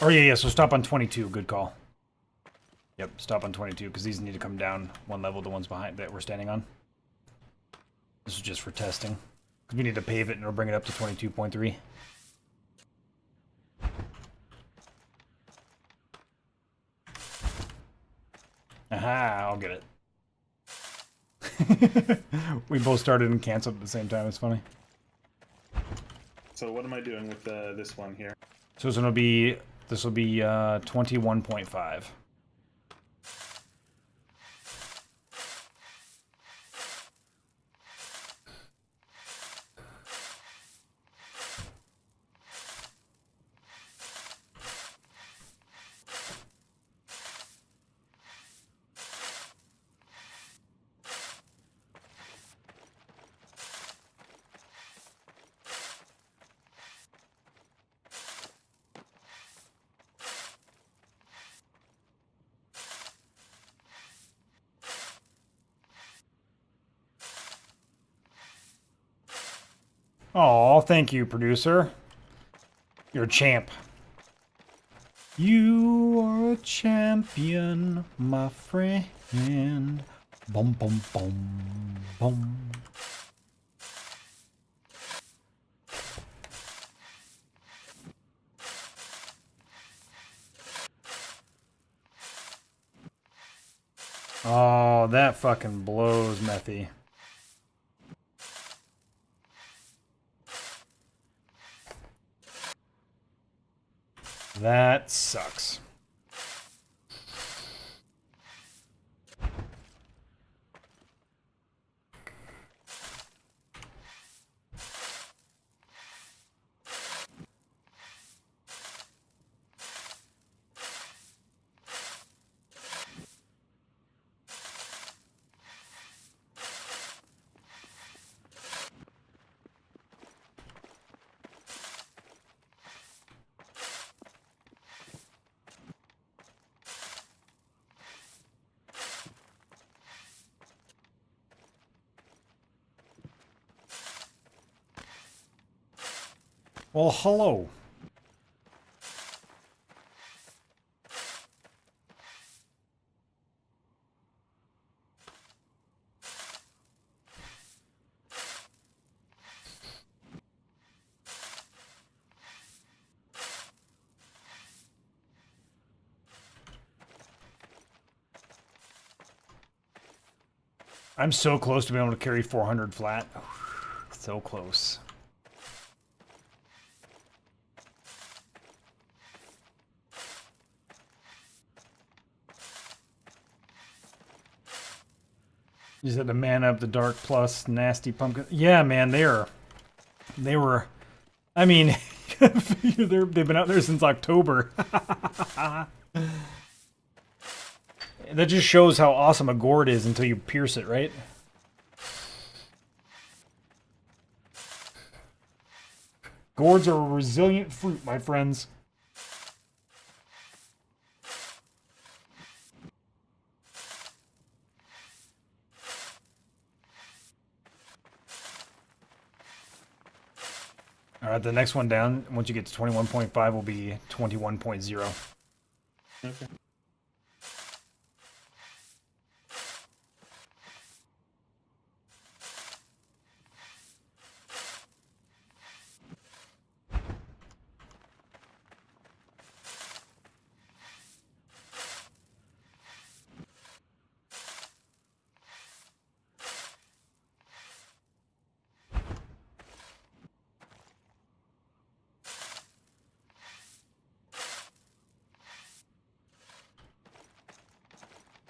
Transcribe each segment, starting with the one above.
Oh, yeah, so stop on 22. Good call. Yep, stop on 22, because these need to come down one level, the ones behind that we're standing on. This is just for testing. Because we need to pave it, and it'll bring it up to 22.3. Aha, I'll get it. We both started and canceled at the same time. It's funny. So what am I doing with this one here? So this will be 21.5. Oh, thank you, producer. You're a champ. You are a champion, my friend. Bum bum bum bum. Oh, that fucking blows, Methy. That sucks. Well, hello. I'm so close to being able to carry 400 flat. So close. You said the man up, the dark plus, nasty pumpkin. Yeah, man, they were. I mean, they've been out there since October. That just shows how awesome a gourd is until you pierce it, right? Gourds are a resilient fruit, my friends. All right, the next one down, once you get to 21.5, will be 21.0. Okay.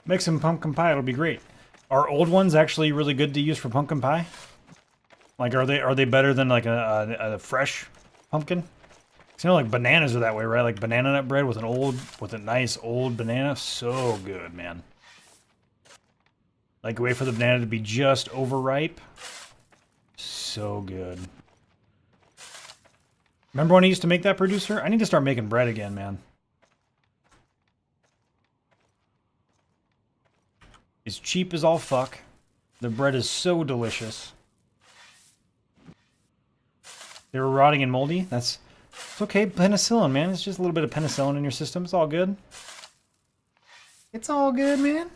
Make some pumpkin pie, it'll be great. Are old ones actually really good to use for pumpkin pie? Like, are they better than like a fresh pumpkin? 'Cause you know, like bananas are that way, right? Like banana nut bread with a nice old banana, so good, man. Like, wait for the banana to be just overripe. So good. Remember when I used to make that, producer? I need to start making bread again, man. It's cheap as all fuck. The bread is so delicious. They were rotting and moldy? That's It's okay, penicillin, man. It's just a little bit of penicillin in your system. It's all good. It's all good, man.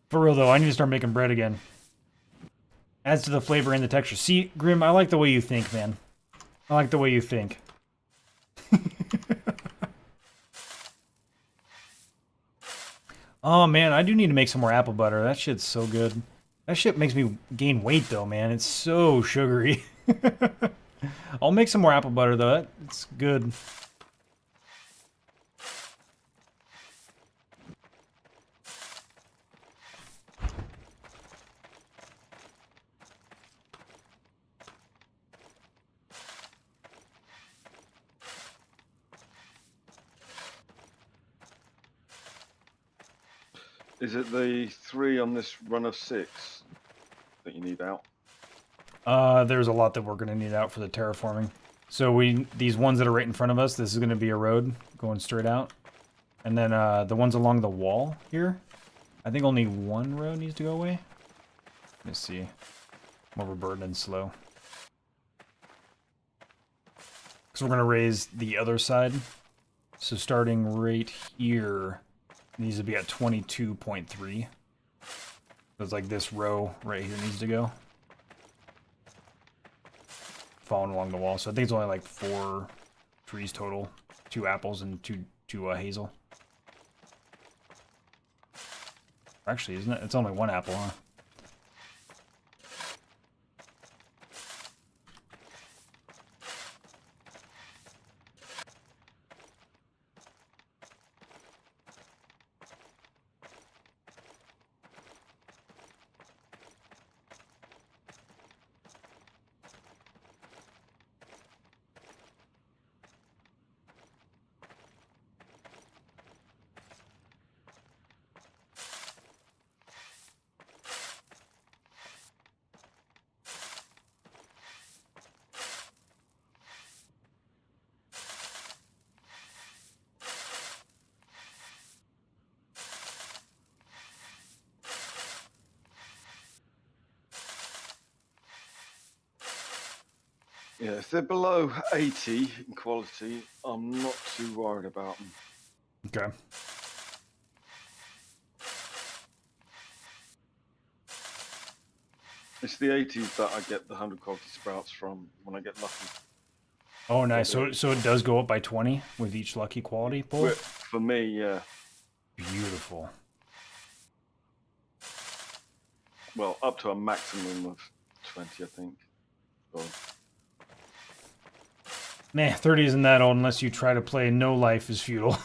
For real, though, I need to start making bread again. Adds to the flavor and the texture. See, Grim, I like the way you think, man. I like the way you think. Oh, man, I do need to make some more apple butter. That shit's so good. That shit makes me gain weight, though, man. It's so sugary. I'll make some more apple butter, though. It's good. Is it the 3 on this run of 6 that you need out? There's a lot that we're gonna need out for the terraforming. So these ones that are right in front of us, this is gonna be a road going straight out. And then the ones along the wall here, I think only one road needs to go away. Let's see. I'm overburdened and slow. Because we're gonna raise the other side. So starting right here, it needs to be at 22.3. So it's like this row right here needs to go. Following along the wall. So I think it's only like 4 trees total. 2 apples and two hazel. Actually, isn't it? It's only 1 apple, huh? Yeah, if they're below 80 in quality, I'm not too worried about them. Okay. It's the 80s that I get the 100 quality sprouts from when I get lucky. Oh, nice. So it does go up by 20 with each lucky quality pull? For me, yeah. Beautiful. Well, up to a maximum of 20, I think. So. Nah, 30 isn't that old unless you try to play No Life is Futile.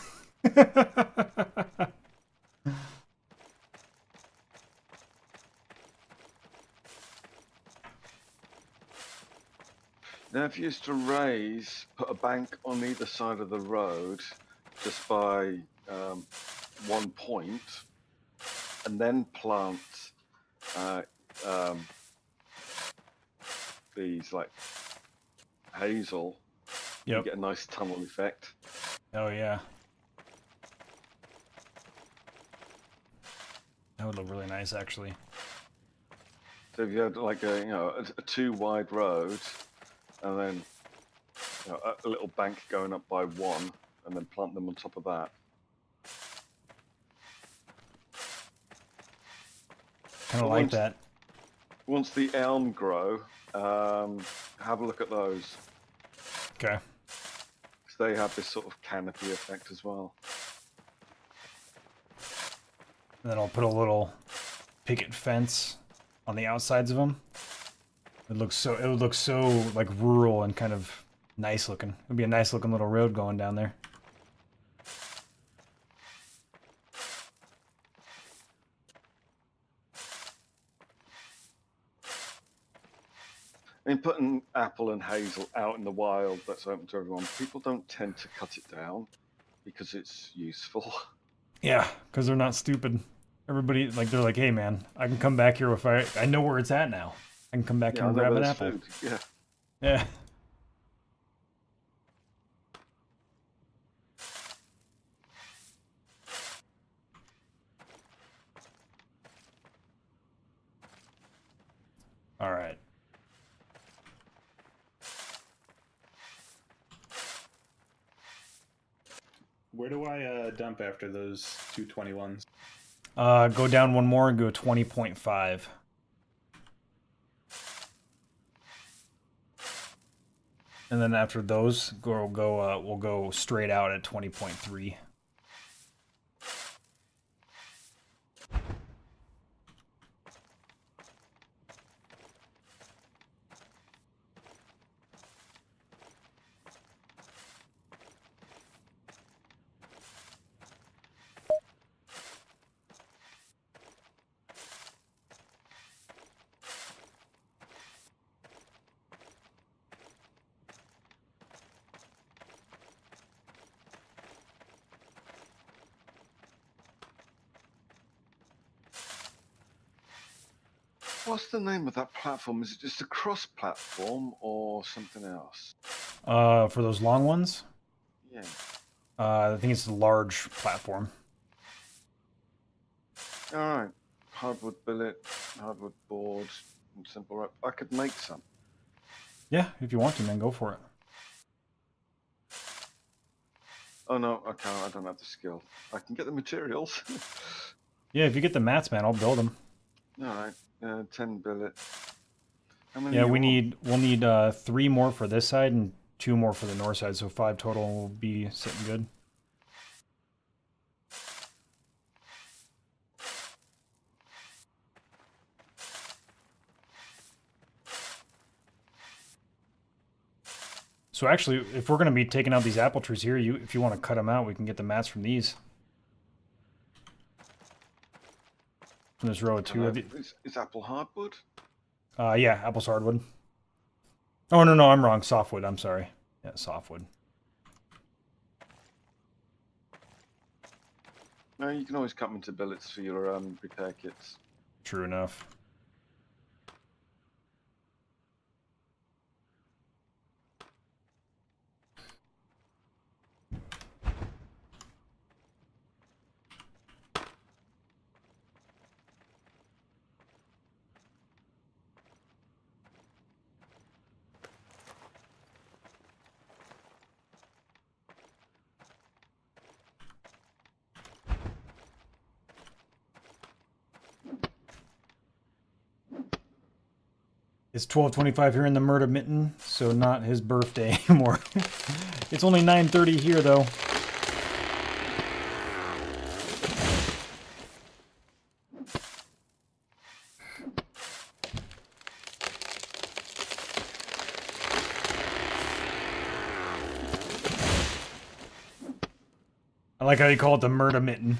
Now, if you used to put a bank on either side of the road just by 1 point, and then plant these like hazel, you get a nice tunnel effect. Oh, yeah. That would look really nice, actually. So if you had like a 2 wide road, and then a little bank going up by 1, and then plant them on top of that. Kind of like that. Once the elm grow, have a look at those. Okay. Because they have this sort of canopy effect as well. And then I'll put a little picket fence on the outsides of them. It would look so like rural and kind of nice looking. It'd be a nice looking little road going down there. I mean, putting apple and hazel out in the wild that's open to everyone, people don't tend to cut it down because it's useful. Yeah, because they're not stupid. Everybody, like, they're like, hey, man, I can come back here if I know where it's at now. I can come back here and grab an apple. Food. Yeah. Yeah. All right. Where do I dump after those 221s? Go down one more and go 20.5. And then after those, we'll go straight out at 20.3. What's the name of that platform? Is it just a cross platform or something else? For those long ones, Yeah. I think it's a large platform. All right. Hardwood billet, hardwood board, and simple rope. I could make some. Yeah, if you want to, man, go for it. Oh no, I can't. I don't have the skill. I can get the materials. Yeah, if you get the mats, man, I'll build them. All right. 10 billet. How many Yeah, you want? we'll need 3 more for this side and 2 more for the north side, so 5 total will be sitting good. So actually, if we're going to be taking out these apple trees here, if you want to cut them out, we can get the mats from these. From this row of 2 of the... Is apple hardwood? Yeah, apple's hardwood. Oh, no, I'm wrong. Softwood, I'm sorry. Yeah, softwood. No, you can always cut them into billets for your repair kits. True enough. It's 12:25 here in the Murder Mitten, so not his birthday anymore. It's only 9:30 here, though. I like how you call it the Murder Mitten.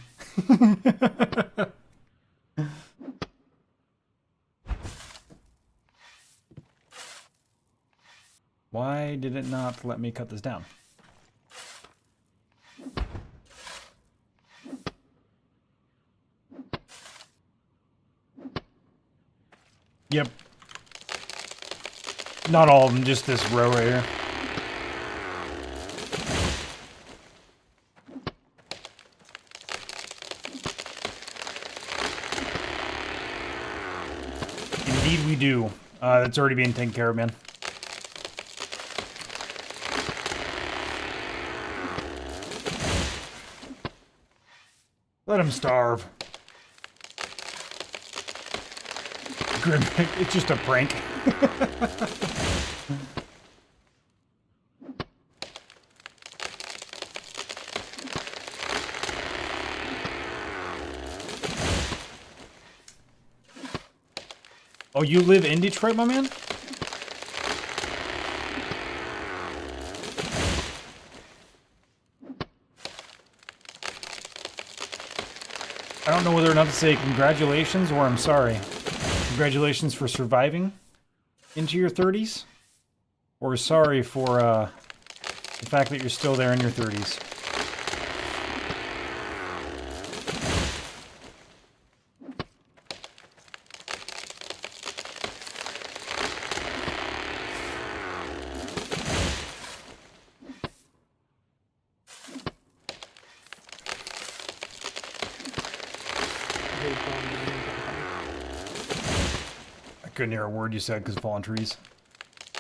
Why did it not let me cut this down? Yep. Not all of them, just this row right here. Indeed we do. That's already being taken care of, man. Let him starve. Grim, it's just a prank. Oh, you live in Detroit, my man? I don't know whether or not to say congratulations or I'm sorry. Congratulations for surviving into your 30s, or sorry for the fact that you're still there in your 30s. Couldn't hear a word you said because of fallen trees.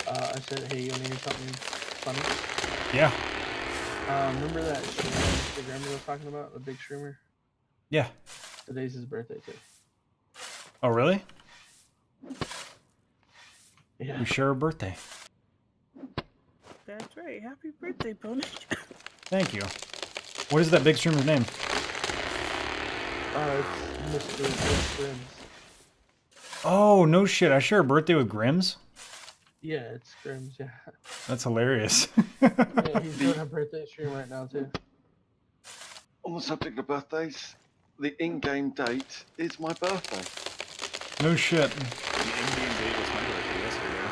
I said, hey, you want to hear something funny? Yeah. Remember that streamer the grandma was talking about, the big streamer? Yeah. Today's his birthday too. Oh, really? Yeah. We share a birthday. That's right. Happy birthday, Pwnage. Thank you. What is that big streamer's name? It's Mr. Grims. Oh, no shit. I share a birthday with Grims? Yeah, it's Grims, yeah. That's hilarious. Yeah, he's doing a birthday stream right now too. On the subject of birthdays, the in-game date is my birthday. No shit. The in-game date was my birthday yesterday.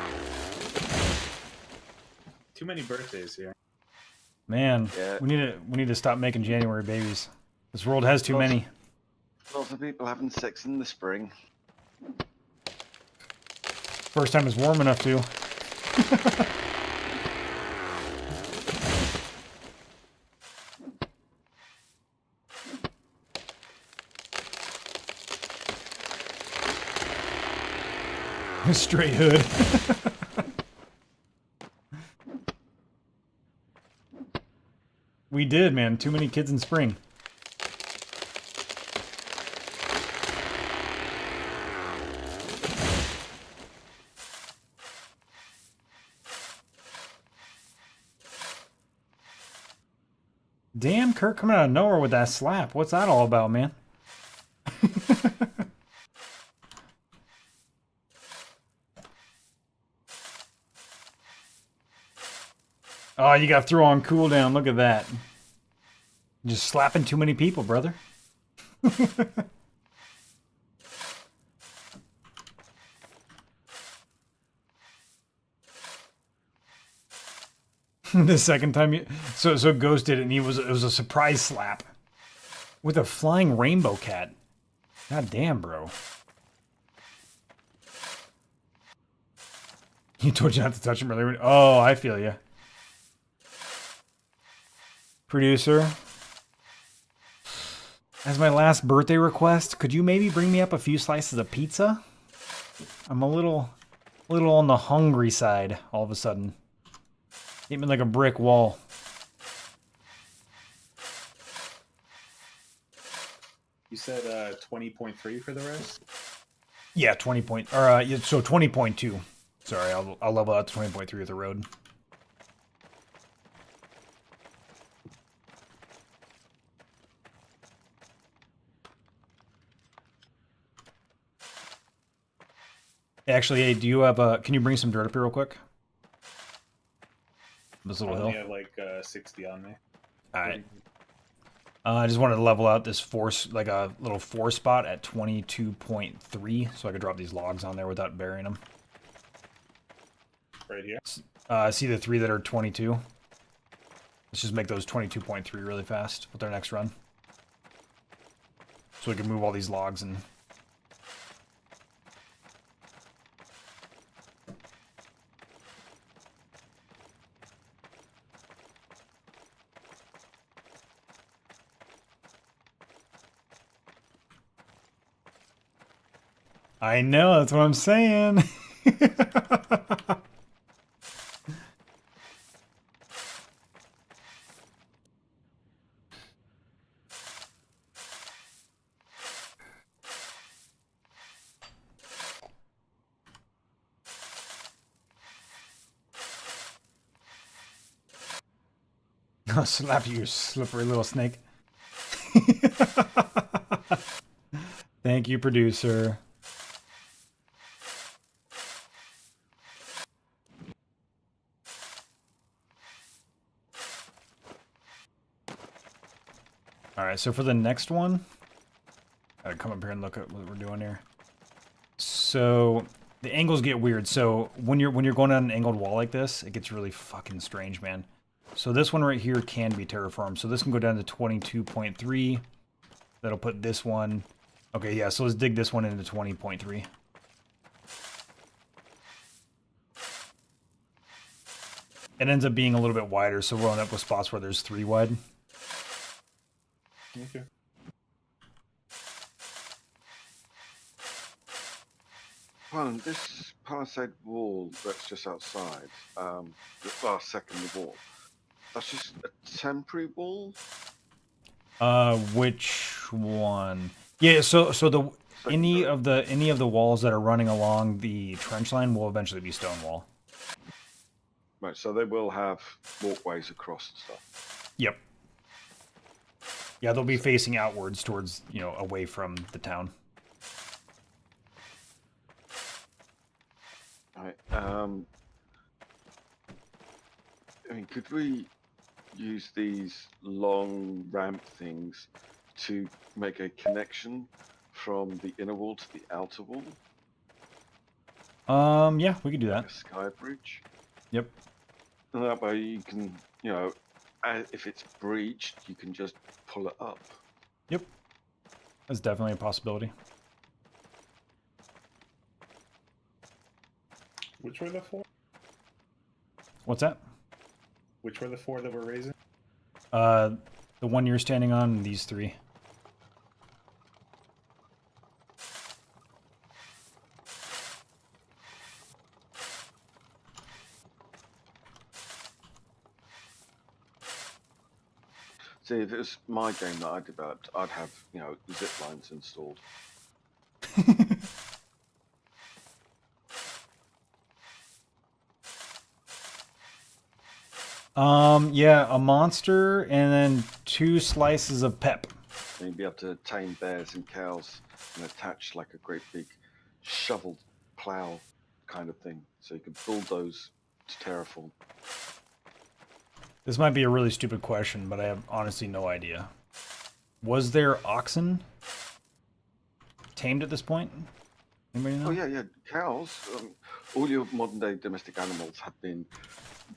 Too many birthdays here. Man, Yeah. we need to stop making January babies. This world has too many. Lots of people having sex in the spring. First time it's warm enough to. Straight hood. We did, man. Too many kids in spring. Damn, Kirk coming out of nowhere with that slap. What's that all about, man? Oh, you got throw on cooldown. Look at that. Just slapping too many people, brother. The second time you so Ghost did it, and it was a surprise slap with a flying rainbow cat. God damn, bro. He told you not to touch him earlier. Oh, I feel you. Producer, as my last birthday request, could you maybe bring me up a few slices of pizza? I'm a little on the hungry side all of a sudden. Hit me like a brick wall. You said 20.3 for the rest? Yeah, 20 point, or yeah, so 20.2. Sorry, I'll level out to 20.3 with the road. Actually, hey, do you have can you bring some dirt up here real quick? This I little only hill. have like 60 on me. Alright. I just wanted to level out this force, like a little 4 spot at 22.3, so I could drop these logs on there without burying them. Right here. See the 3 that are 22? Let's just make those 22.3 really fast with our next run. So we can move all these logs and... I know, that's what I'm saying. I'll slap you, you slippery little snake. Thank you, producer. Alright, so for the next one, gotta come up here and look at what we're doing here. So the angles get weird. So when you're going down an angled wall like this, it gets really fucking strange, man. So this one right here can be terraformed. So this can go down to 22.3. That'll put this one. Okay, yeah, so let's dig this one into 20.3. It ends up being a little bit wider, so we'll end up with spots where there's 3 wide. Okay. Well, this palisade wall that's just outside, the second wall, that's just a temporary wall? Which one? Yeah, so the any Secondary. of the walls that are running along the trench line will eventually be stone wall. Right, so they will have walkways across and stuff. Yep. Yeah, they'll be facing outwards towards, you know, away from the town. Right. I mean, could we use these long ramp things to make a connection from the inner wall to the outer wall? Yeah, we could do Like that. a sky bridge? Yep. And that way you can, if it's breached, you can just pull it up. Yep. That's definitely a possibility. Which were the four? What's that? Which were the four that were raising? The one you're standing on, and these three. See, if it was my game that I developed, I'd have, zip lines installed. Yeah, a monster and then 2 slices of pep. And you'd be able to tame bears and cows and attach like a great big shovel plow kind of thing. So you could bulldoze to terraform. This might be a really stupid question, but I have honestly no idea. Was there oxen tamed at this point? Anybody know? Oh yeah, cows. All your modern day domestic animals have been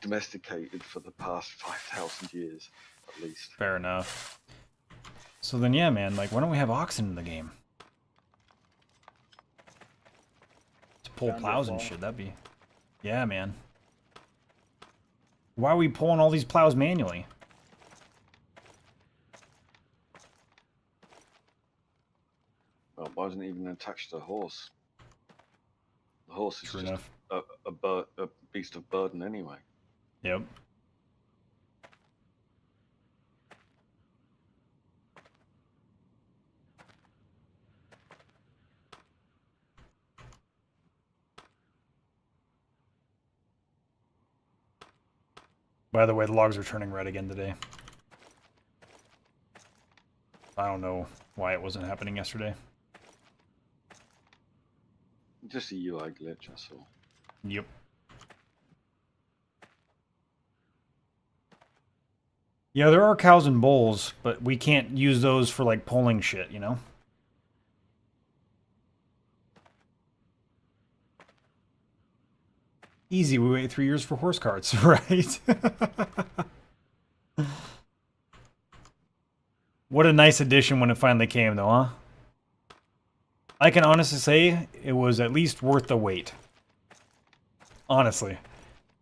domesticated for the past 5,000 years, at least. Fair enough. So then, yeah, man, like, why don't we have oxen in the game? To pull Found it, plows and Paul. shit, that'd be... Yeah, man. Why are we pulling all these plows manually? Well, why isn't it even attached to a horse? The horse is True just enough. a beast of burden anyway. Yep. By the way, the logs are turning red again today. I don't know why it wasn't happening yesterday. Just a UI glitch, that's all. Yep. Yeah, there are cows and bulls, but we can't use those for, like, pulling shit, you know? Easy, we wait 3 years for horse carts, right? What a nice addition when it finally came, though, huh? I can honestly say it was at least worth the wait. Honestly.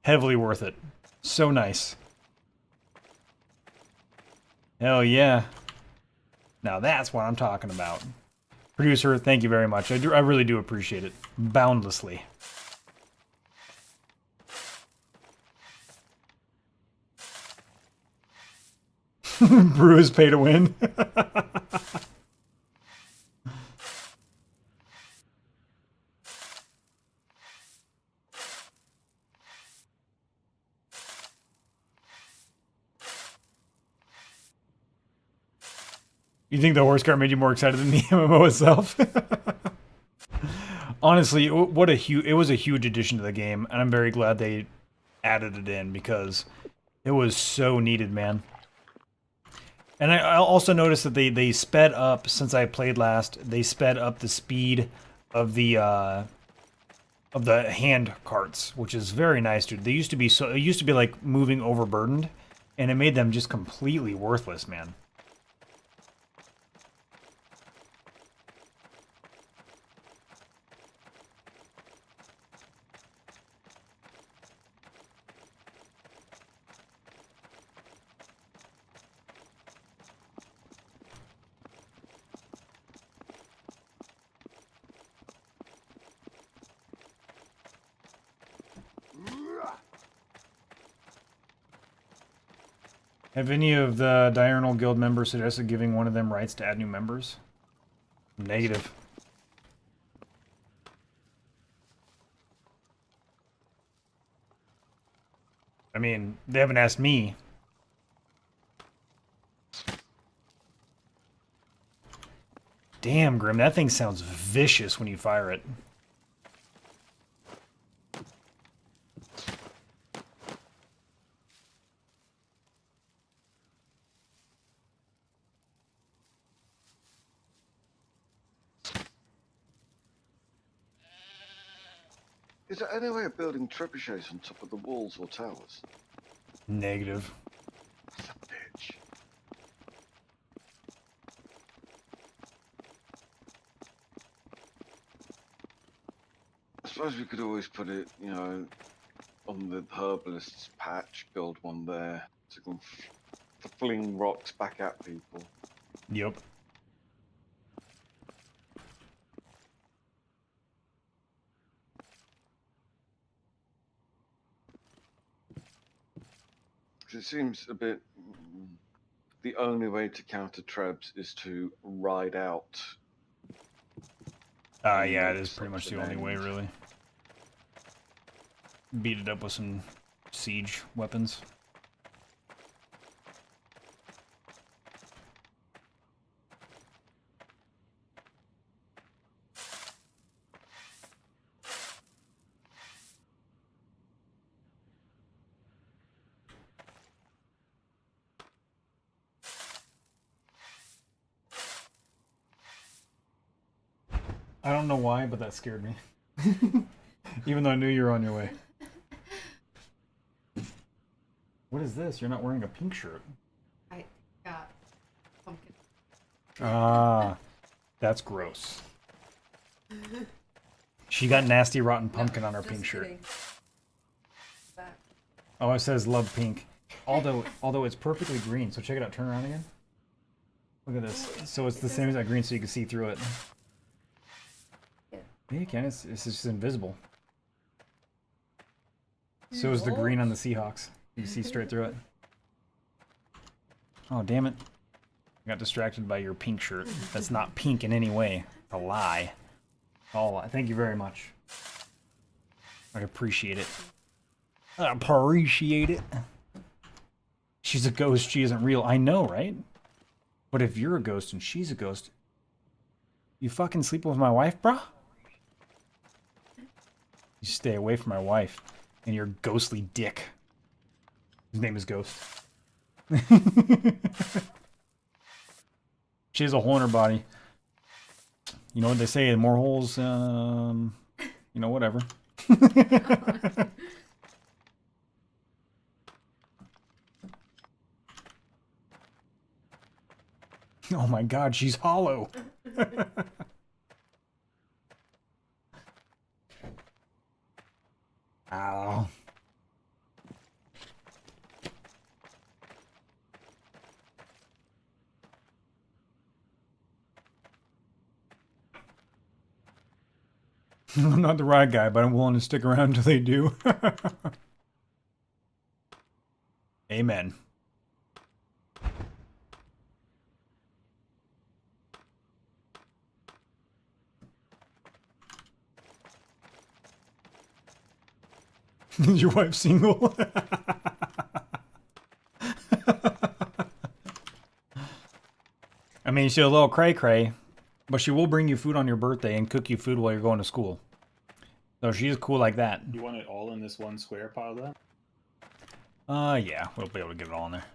Heavily worth it. So nice. Hell yeah. Now that's what I'm talking about. Producer, thank you very much. I really do appreciate it. Boundlessly. Brew is pay to win. You think the horse cart made you more excited than the MMO itself? Honestly, what a it was a huge addition to the game, and I'm very glad they added it in because it was so needed, man. And I also noticed that they sped up since I played last. They sped up the speed of the hand carts, which is very nice, dude. They used to be it used to be like moving overburdened, and it made them just completely worthless, man. Have any of the Diurnal Guild members suggested giving one of them rights to add new members? Negative. I mean, they haven't asked me. Damn, Grim, that thing sounds vicious when you fire it. Is there any way of building trebuchets on top of the walls or towers? Negative. That's a bitch. I suppose we could always put it, you know, on the herbalist's patch, build one there to fling rocks back at people. Yep. It seems a bit. The only way to counter trebs is to ride out. Yeah, it is pretty much the only way, really. Beat it up with some siege weapons. I don't know why, but that scared me. Even though I knew you were on your way. What is this? You're not wearing a pink shirt. I got pumpkin. Ah, that's gross. She got nasty rotten pumpkin on her pink shirt. Kidding. That. Oh, it says love pink. Although it's perfectly green, so check it out. Turn around again. Look at this. So it's the same as that green, so you can see through it. Yeah, you can. It's just invisible. So is the green on the Seahawks. You see straight through it. Oh, damn it. I got distracted by your pink shirt. That's not pink in any way. It's a lie. All a lie. Thank you very much. I appreciate it. I appreciate it. She's a ghost. She isn't real. I know, right? But if you're a ghost and she's a ghost, you fucking sleep with my wife, bruh? You stay away from my wife and your ghostly dick. His name is Ghost. She has a hole in her body. You know what they say? More holes, you know, whatever. Oh my god, she's hollow. Ow. I'm not the right guy, but I'm willing to stick around until they do. Amen. Is your wife single? I mean, she's a little cray-cray, but she will bring you food on your birthday and cook you food while you're going to school. So she's cool like that. You want it all in this one square pile then? Yeah, we'll be able to get it all in there.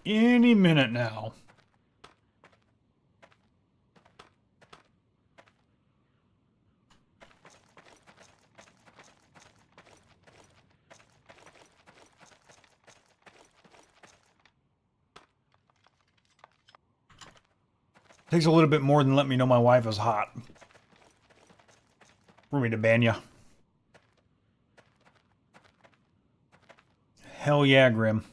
Any minute now. Takes a little bit more than let me know my wife is hot for me to ban ya. Hell yeah, Grim.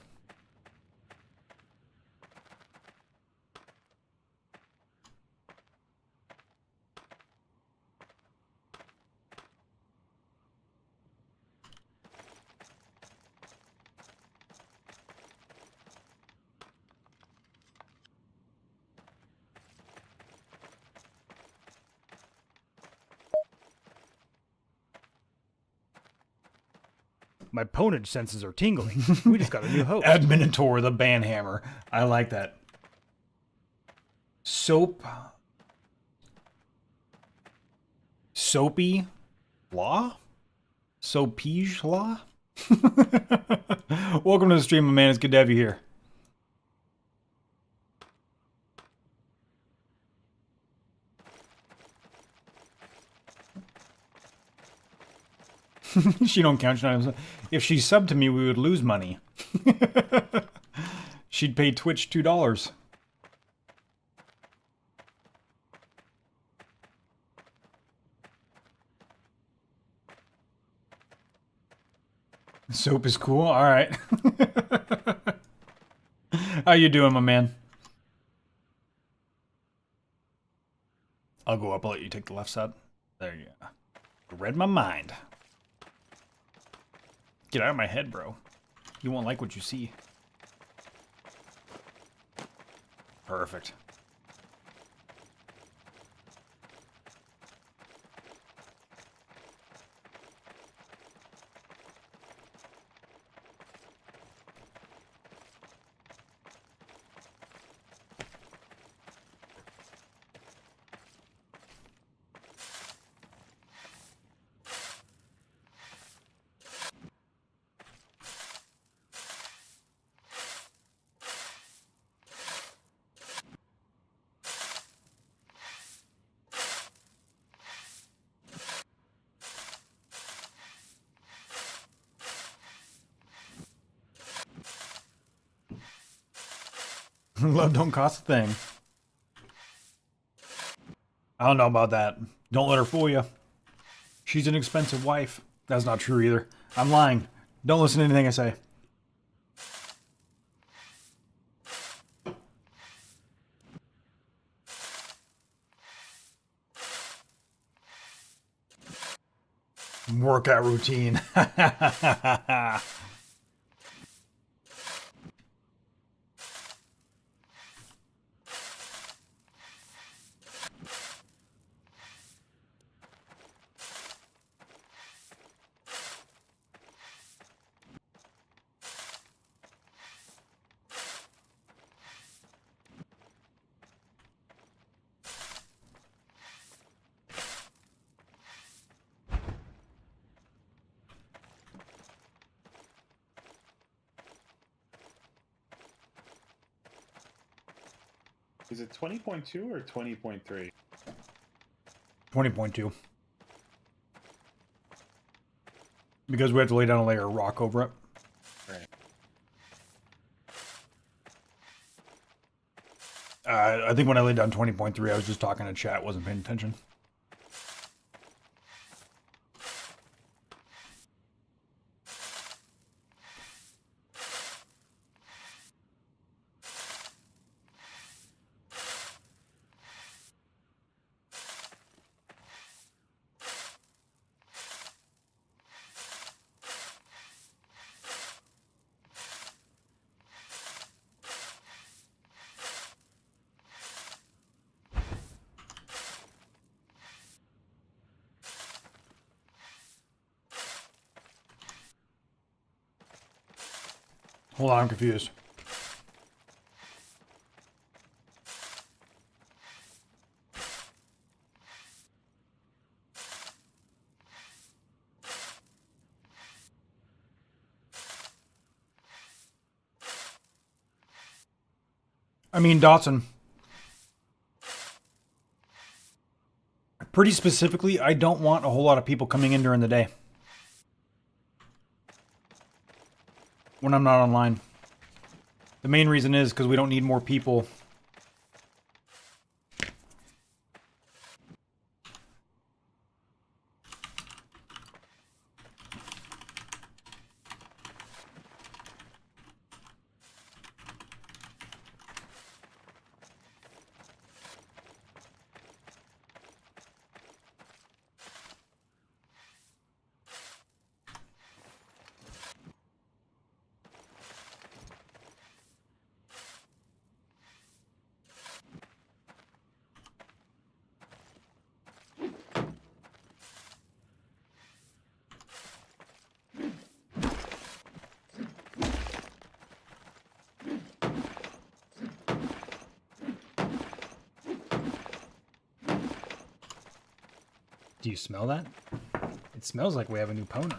My Pwnage senses are tingling. We just got a new host. Adminitor the banhammer. I like that. Soapy Law? Soapige Law? Welcome to the stream, my man. It's good to have you here. She don't count. If she subbed to me, we would lose money. She'd pay Twitch $2. Soap is cool. All right. How you doing, my man? I'll go up. I'll let you take the left side. There you go. Read my mind. Get out of my head, bro. You won't like what you see. Perfect. Love don't cost a thing. I don't know about that. Don't let her fool you. She's an expensive wife. That's not true either. I'm lying. Don't listen to anything I say. Workout routine. Is it 20.2 or 20.3? 20.2. Because we have to lay down a layer of rock over it. Right. I think when I laid down 20.3, I was just talking to chat, wasn't paying attention. Hold on, I'm confused. I mean, Dotson. Pretty specifically, I don't want a whole lot of people coming in during the day. When I'm not online. The main reason is because we don't need more people Do you smell that? It smells like we have a new pwner.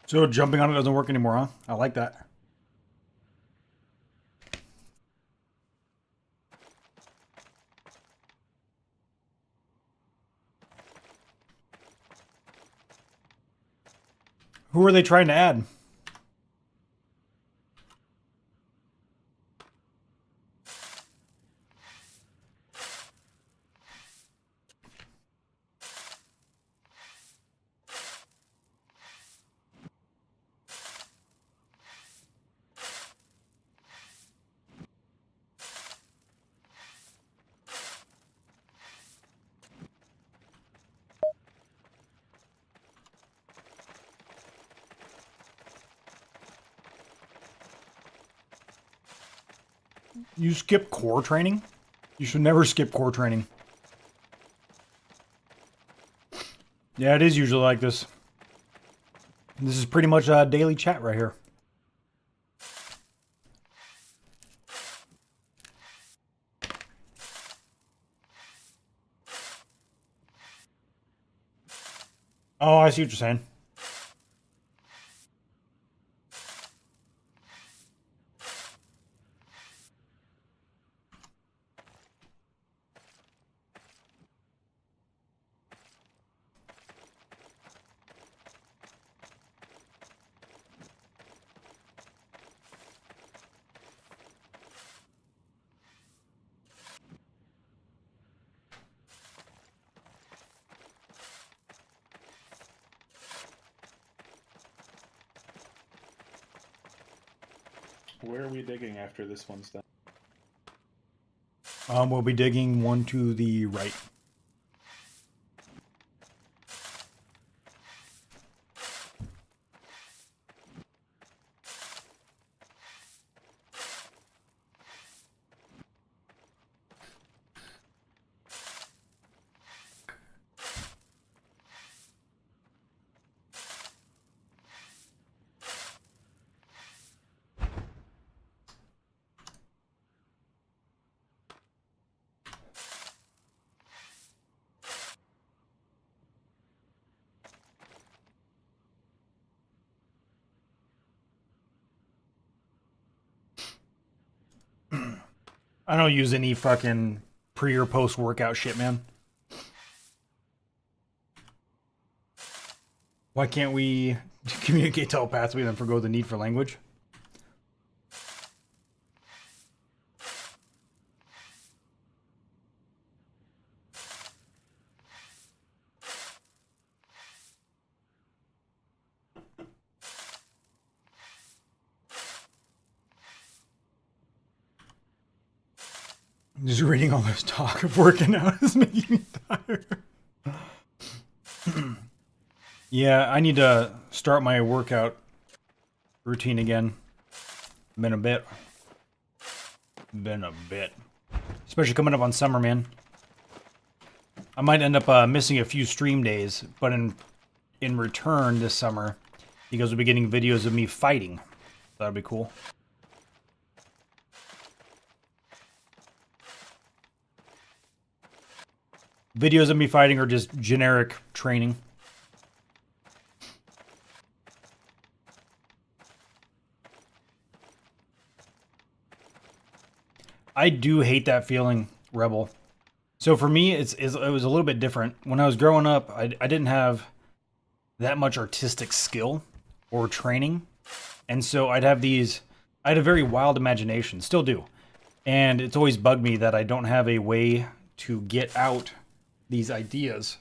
So jumping on it doesn't work anymore, huh? I like that. Who are they trying to add? You skip core training? You should never skip core training. Yeah, it is usually like this. This is pretty much a daily chat right here. Oh, I see what you're saying. Where are we digging after this one's done? We'll be digging one to the right. I don't use any fucking pre or post workout shit, man. Why can't we communicate telepathically and forgo the need for language? Just reading all this talk of working out is making me tired. Yeah, I need to start my workout routine again. Been a bit. Especially coming up on summer, man. I might end up missing a few stream days, but in return this summer, you guys will be getting videos of me fighting. That'd be cool. Videos of me fighting are just generic training. I do hate that feeling, Rebel. So for me, it was a little bit different. When I was growing up, I didn't have that much artistic skill or training. And so I had a very wild imagination, still do. And it's always bugged me that I don't have a way to get out these ideas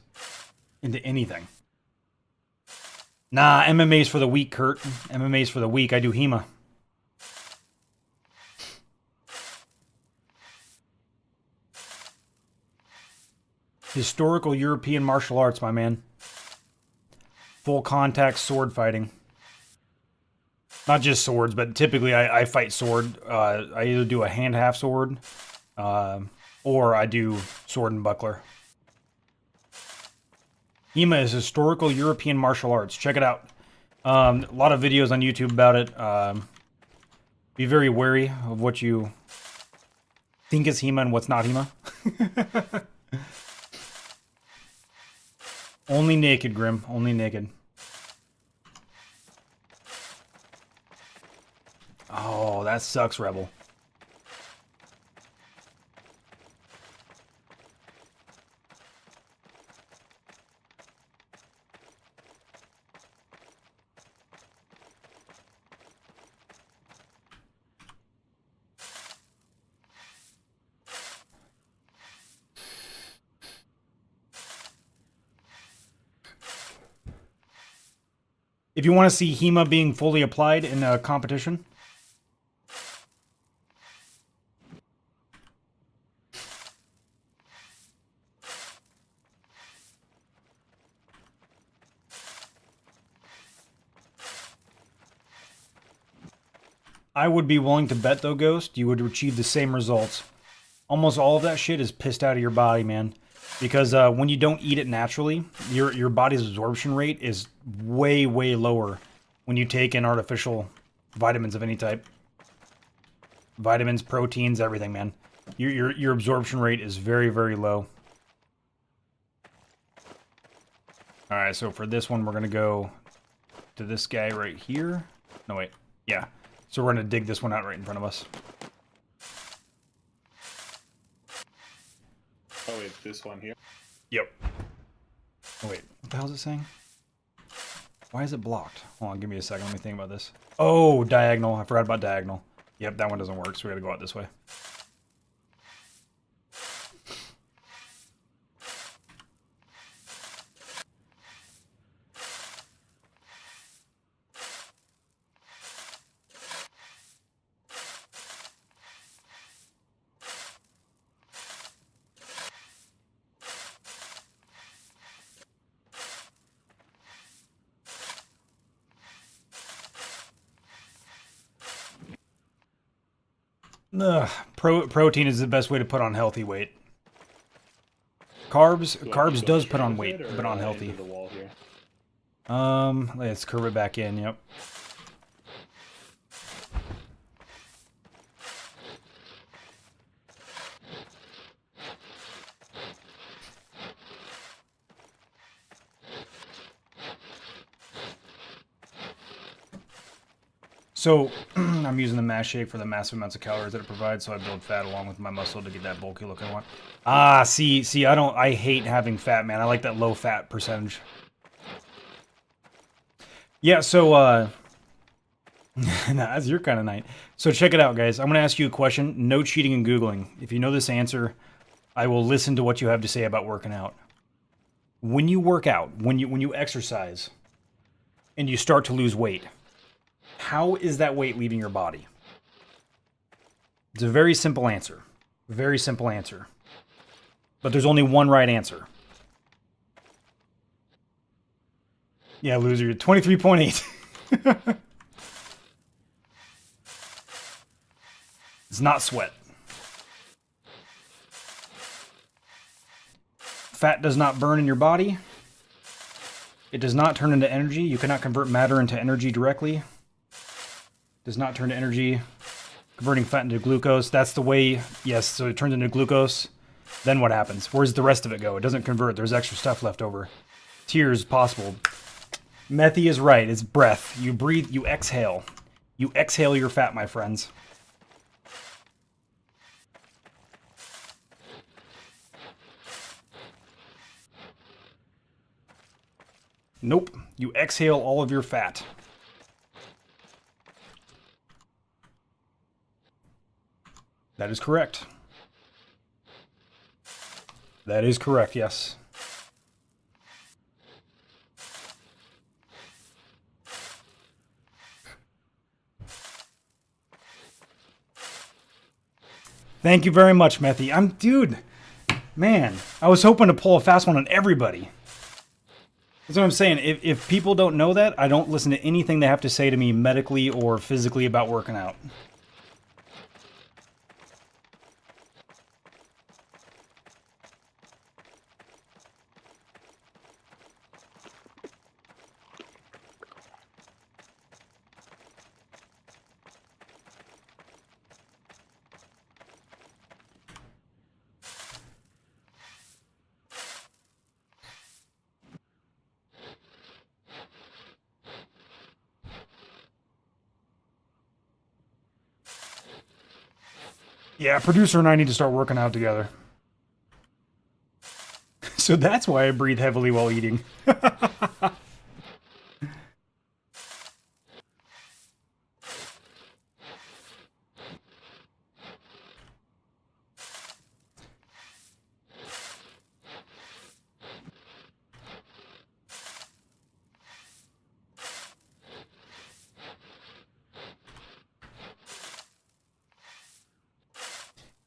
into anything. Nah, MMA's for the weak, Kurt. MMA's for the weak. I do HEMA. Historical European martial arts, my man. Full contact sword fighting. Not just swords, but typically I fight sword. I either do a hand half sword, or I do sword and buckler. HEMA is historical European martial arts. Check it out. A lot of videos on YouTube about it. Be very wary of what you think is HEMA and what's not HEMA. Only naked, Grim. Only naked. Oh, that sucks, Rebel. If you want to see HEMA being fully applied in a competition, I would be willing to bet, though, Ghost, you would achieve the same results. Almost all of that shit is pissed out of your body, man. Because when you don't eat it naturally, your body's absorption rate is way, way lower when you take in artificial vitamins of any type. Vitamins, proteins, everything, man. Your absorption rate is very, very low. Alright, so for this one, we're going to go to this guy right here. No, wait. Yeah. So we're going to dig this one out right in front of us. Oh wait, this one here. Yep. Oh, wait. What the hell is it saying? Why is it blocked? Hold on, give me a second. Let me think about this. Oh, diagonal. I forgot about diagonal. Yep, that one doesn't work, so we gotta go out this way. Ugh, protein is the best way to put on healthy weight. Carbs does put on weight, but on healthy. The wall here. Let's curve it back in. Yep. So, I'm using the mass shake for the massive amounts of calories that it provides, so I build fat along with my muscle to get that bulky look I want. Ah, see, I hate having fat, man. I like that low fat percentage. Yeah, so, nah, that's your kind of night. So check it out, guys. I'm going to ask you a question. No cheating and Googling. If you know this answer, I will listen to what you have to say about working out. When you work out, when you exercise, and you start to lose weight, how is that weight leaving your body? It's a very simple answer. Very simple answer. But there's only one right answer. Yeah, loser, you're 23.8. It's not sweat. Fat does not burn in your body. It does not turn into energy. You cannot convert matter into energy directly. Does not turn to energy, converting fat into glucose. That's the way, yes, so it turns into glucose. Then what happens? Where's the rest of it go? It doesn't convert. There's extra stuff left over. Tears possible. Methy is right. It's breath. You breathe, you exhale. You exhale your fat, my friends. Nope. You exhale all of your fat. That is correct. That is correct, yes. Thank you very much, Methy. Dude, Man, I was hoping to pull a fast one on everybody. That's what I'm saying. If people don't know that, I don't listen to anything they have to say to me medically or physically about working out. Yeah, producer and I need to start working out together. So that's why I breathe heavily while eating.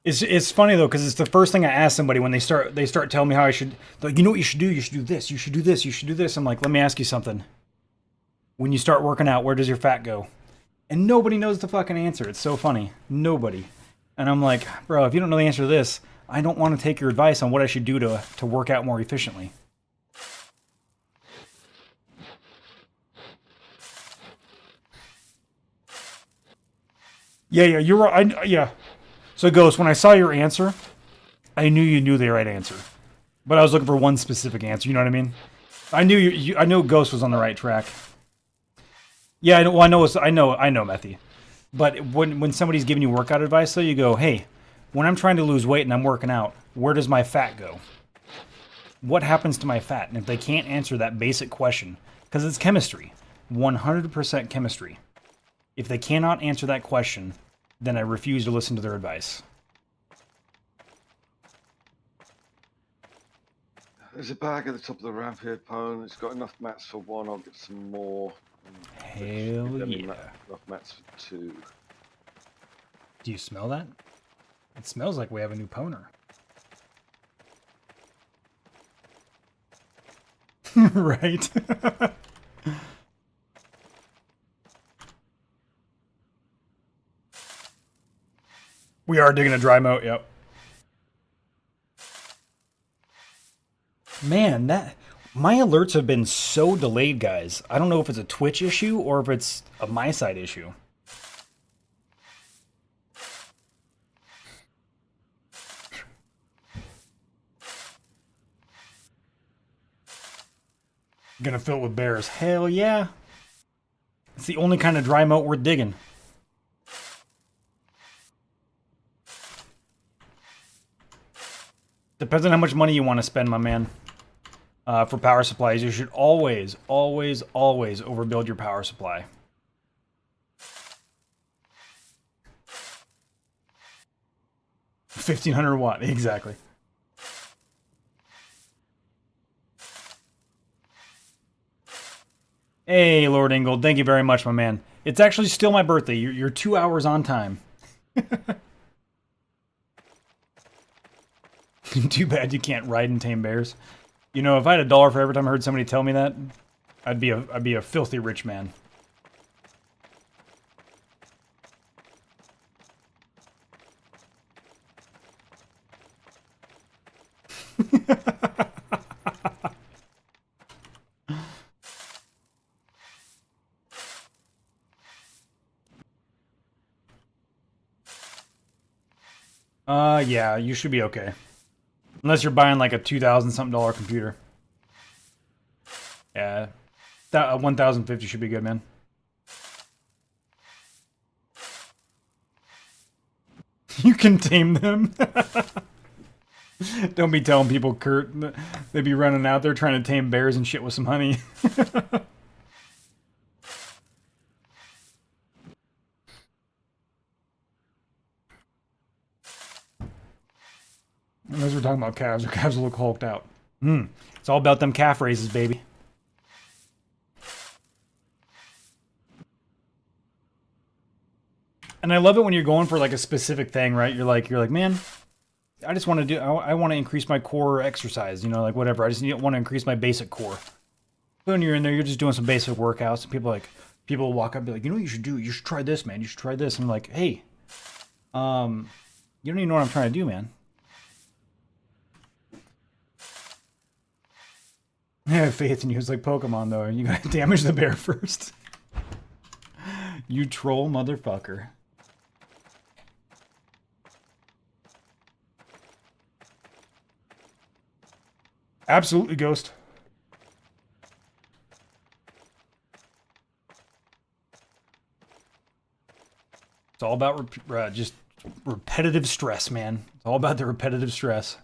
It's funny though, because it's the first thing I ask somebody when they start telling me how I should, like, you know what you should do? You should do this, you should do this, you should do this. I'm like, let me ask you something. When you start working out, where does your fat go? And nobody knows the fucking answer. It's so funny. Nobody. And I'm like, bro, if you don't know the answer to this, I don't want to take your advice on what I should do to work out more efficiently. Yeah, you're right. Yeah. So, Ghost, when I saw your answer, I knew you knew the right answer. But I was looking for one specific answer, you know what I mean? I knew I knew Ghost was on the right track. Yeah, I know, I know, Methy. But when somebody's giving you workout advice, though, you go, hey, when I'm trying to lose weight and I'm working out, where does my fat go? What happens to my fat? And if they can't answer that basic question, because it's chemistry, 100% chemistry. If they cannot answer that question, then I refuse to listen to their advice. There's a bag at the top of the ramp here, Pone. It's got enough mats for one. I'll get some more. Hell Enough yeah. mats for two. Do you smell that? It smells like we have a new poner. Right? We are digging a dry moat, yep. Man, my alerts have been so delayed, guys. I don't know if it's a Twitch issue or if it's a my side issue. Gonna fill it with bears. Hell yeah. It's the only kind of dry moat we're digging. Depends on how much money you want to spend, my man. For power supplies, you should always, always, always overbuild your power supply. $1,500 watt, exactly. Hey, Lord Ingold, thank you very much, my man. It's actually still my birthday. You're 2 hours on time. Too bad you can't ride and tame bears. You know, if I had $1 for every time I heard somebody tell me that, I'd be a filthy rich man. Yeah, you should be okay. Unless you're buying like a $2,000-something computer. Yeah, that 1,050 should be good, man. You can tame them. Don't be telling people, Kurt, they'd be running out there trying to tame bears and shit with some honey. Unless we're talking about calves, our calves will look hulked out. It's all about them calf raises, baby. And I love it when you're going for like a specific thing, right? You're like, man, I just want to do. I want to increase my core exercise. You know, like whatever. I just want to increase my basic core. When you're in there, you're just doing some basic workouts, and people will walk up and be like, you know what you should do? You should try this, man. You should try this. And I'm like, hey, you don't even know what I'm trying to do, man. I have faith in you. It's like Pokemon, though. You gotta damage the bear first. You troll motherfucker. Absolutely, Ghost. It's all about just repetitive stress, man. It's all about the repetitive stress.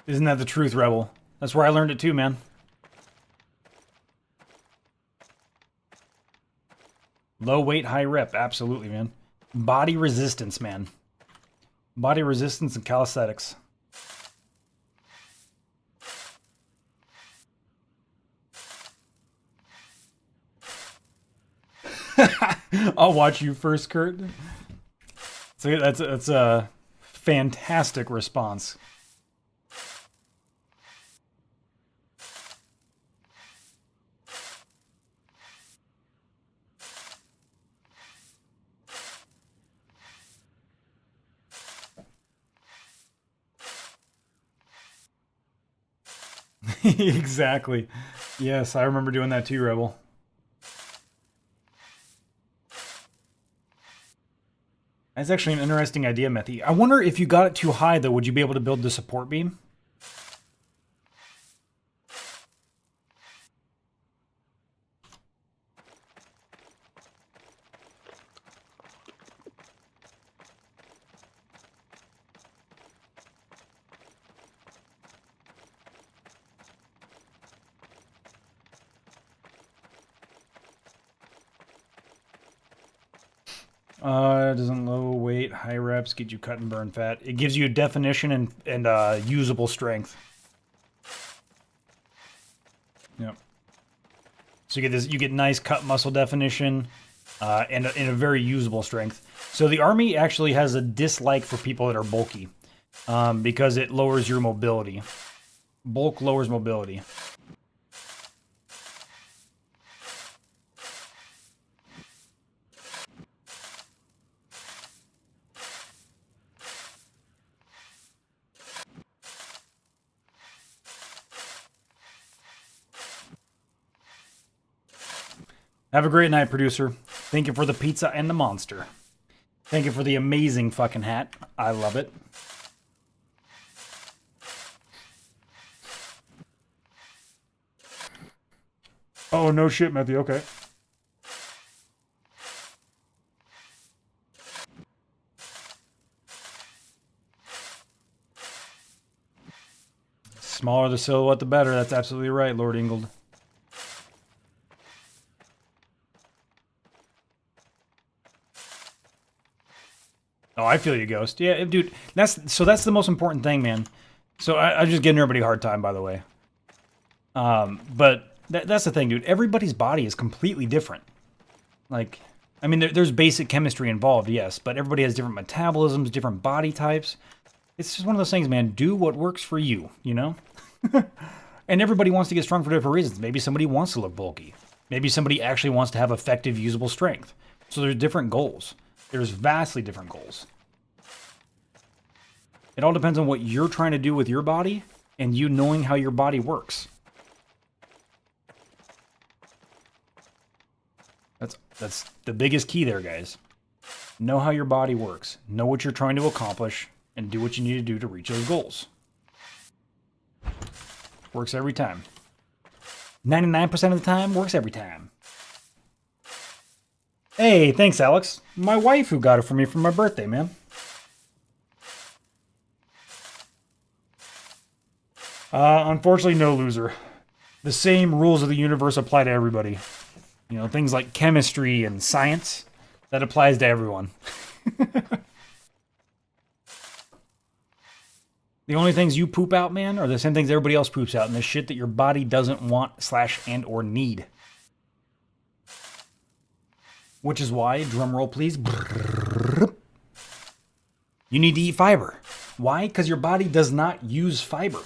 Isn't that the truth, Rebel? That's where I learned it too, man. Low weight, high rep. Absolutely, man. Body resistance, man. Body resistance and calisthenics. I'll watch you first, Kurt. So that's a fantastic response. Exactly. Yes, I remember doing that too, Rebel. That's actually an interesting idea, Methy. I wonder if you got it too high, though, would you be able to build the support beam? Doesn't low weight, high reps get you cut and burn fat. It gives you definition and usable strength. Yep. So you get nice cut muscle definition, and a very usable strength. So the army actually has a dislike for people that are bulky, because it lowers your mobility. Bulk lowers mobility. Have a great night, producer. Thank you for the pizza and the monster. Thank you for the amazing fucking hat. I love it. Oh, no shit, Matthew. Okay. Smaller the silhouette, the better. That's absolutely right, Lord Ingold. Oh, I feel you, Ghost. Yeah, dude, that's the most important thing, man. So I'm just giving everybody a hard time, by the way. But that's the thing, dude. Everybody's body is completely different. Like, I mean, there's basic chemistry involved, yes, but everybody has different metabolisms, different body types. It's just one of those things, man. Do what works for you, you know? And everybody wants to get strong for different reasons. Maybe somebody wants to look bulky. Maybe somebody actually wants to have effective, usable strength. So there's different goals. There's vastly different goals. It all depends on what you're trying to do with your body and you knowing how your body works. That's the biggest key there, guys. Know how your body works. Know what you're trying to accomplish and do what you need to do to reach those goals. Works every time. 99% of the time, works every time. Hey, thanks, Alex. My wife who got it for me for my birthday, man. Unfortunately, no, loser. The same rules of the universe apply to everybody. You know, things like chemistry and science, that applies to everyone. The only things you poop out, man, are the same things everybody else poops out, and the shit that your body doesn't want / and or need. Which is why, drum roll please, you need to eat fiber. Why? Because your body does not use fiber.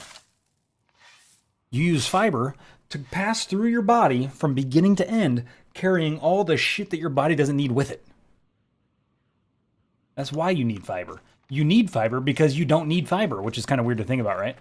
You use fiber to pass through your body from beginning to end, carrying all the shit that your body doesn't need with it. That's why you need fiber. You need fiber because you don't need fiber, which is kind of weird to think about, right?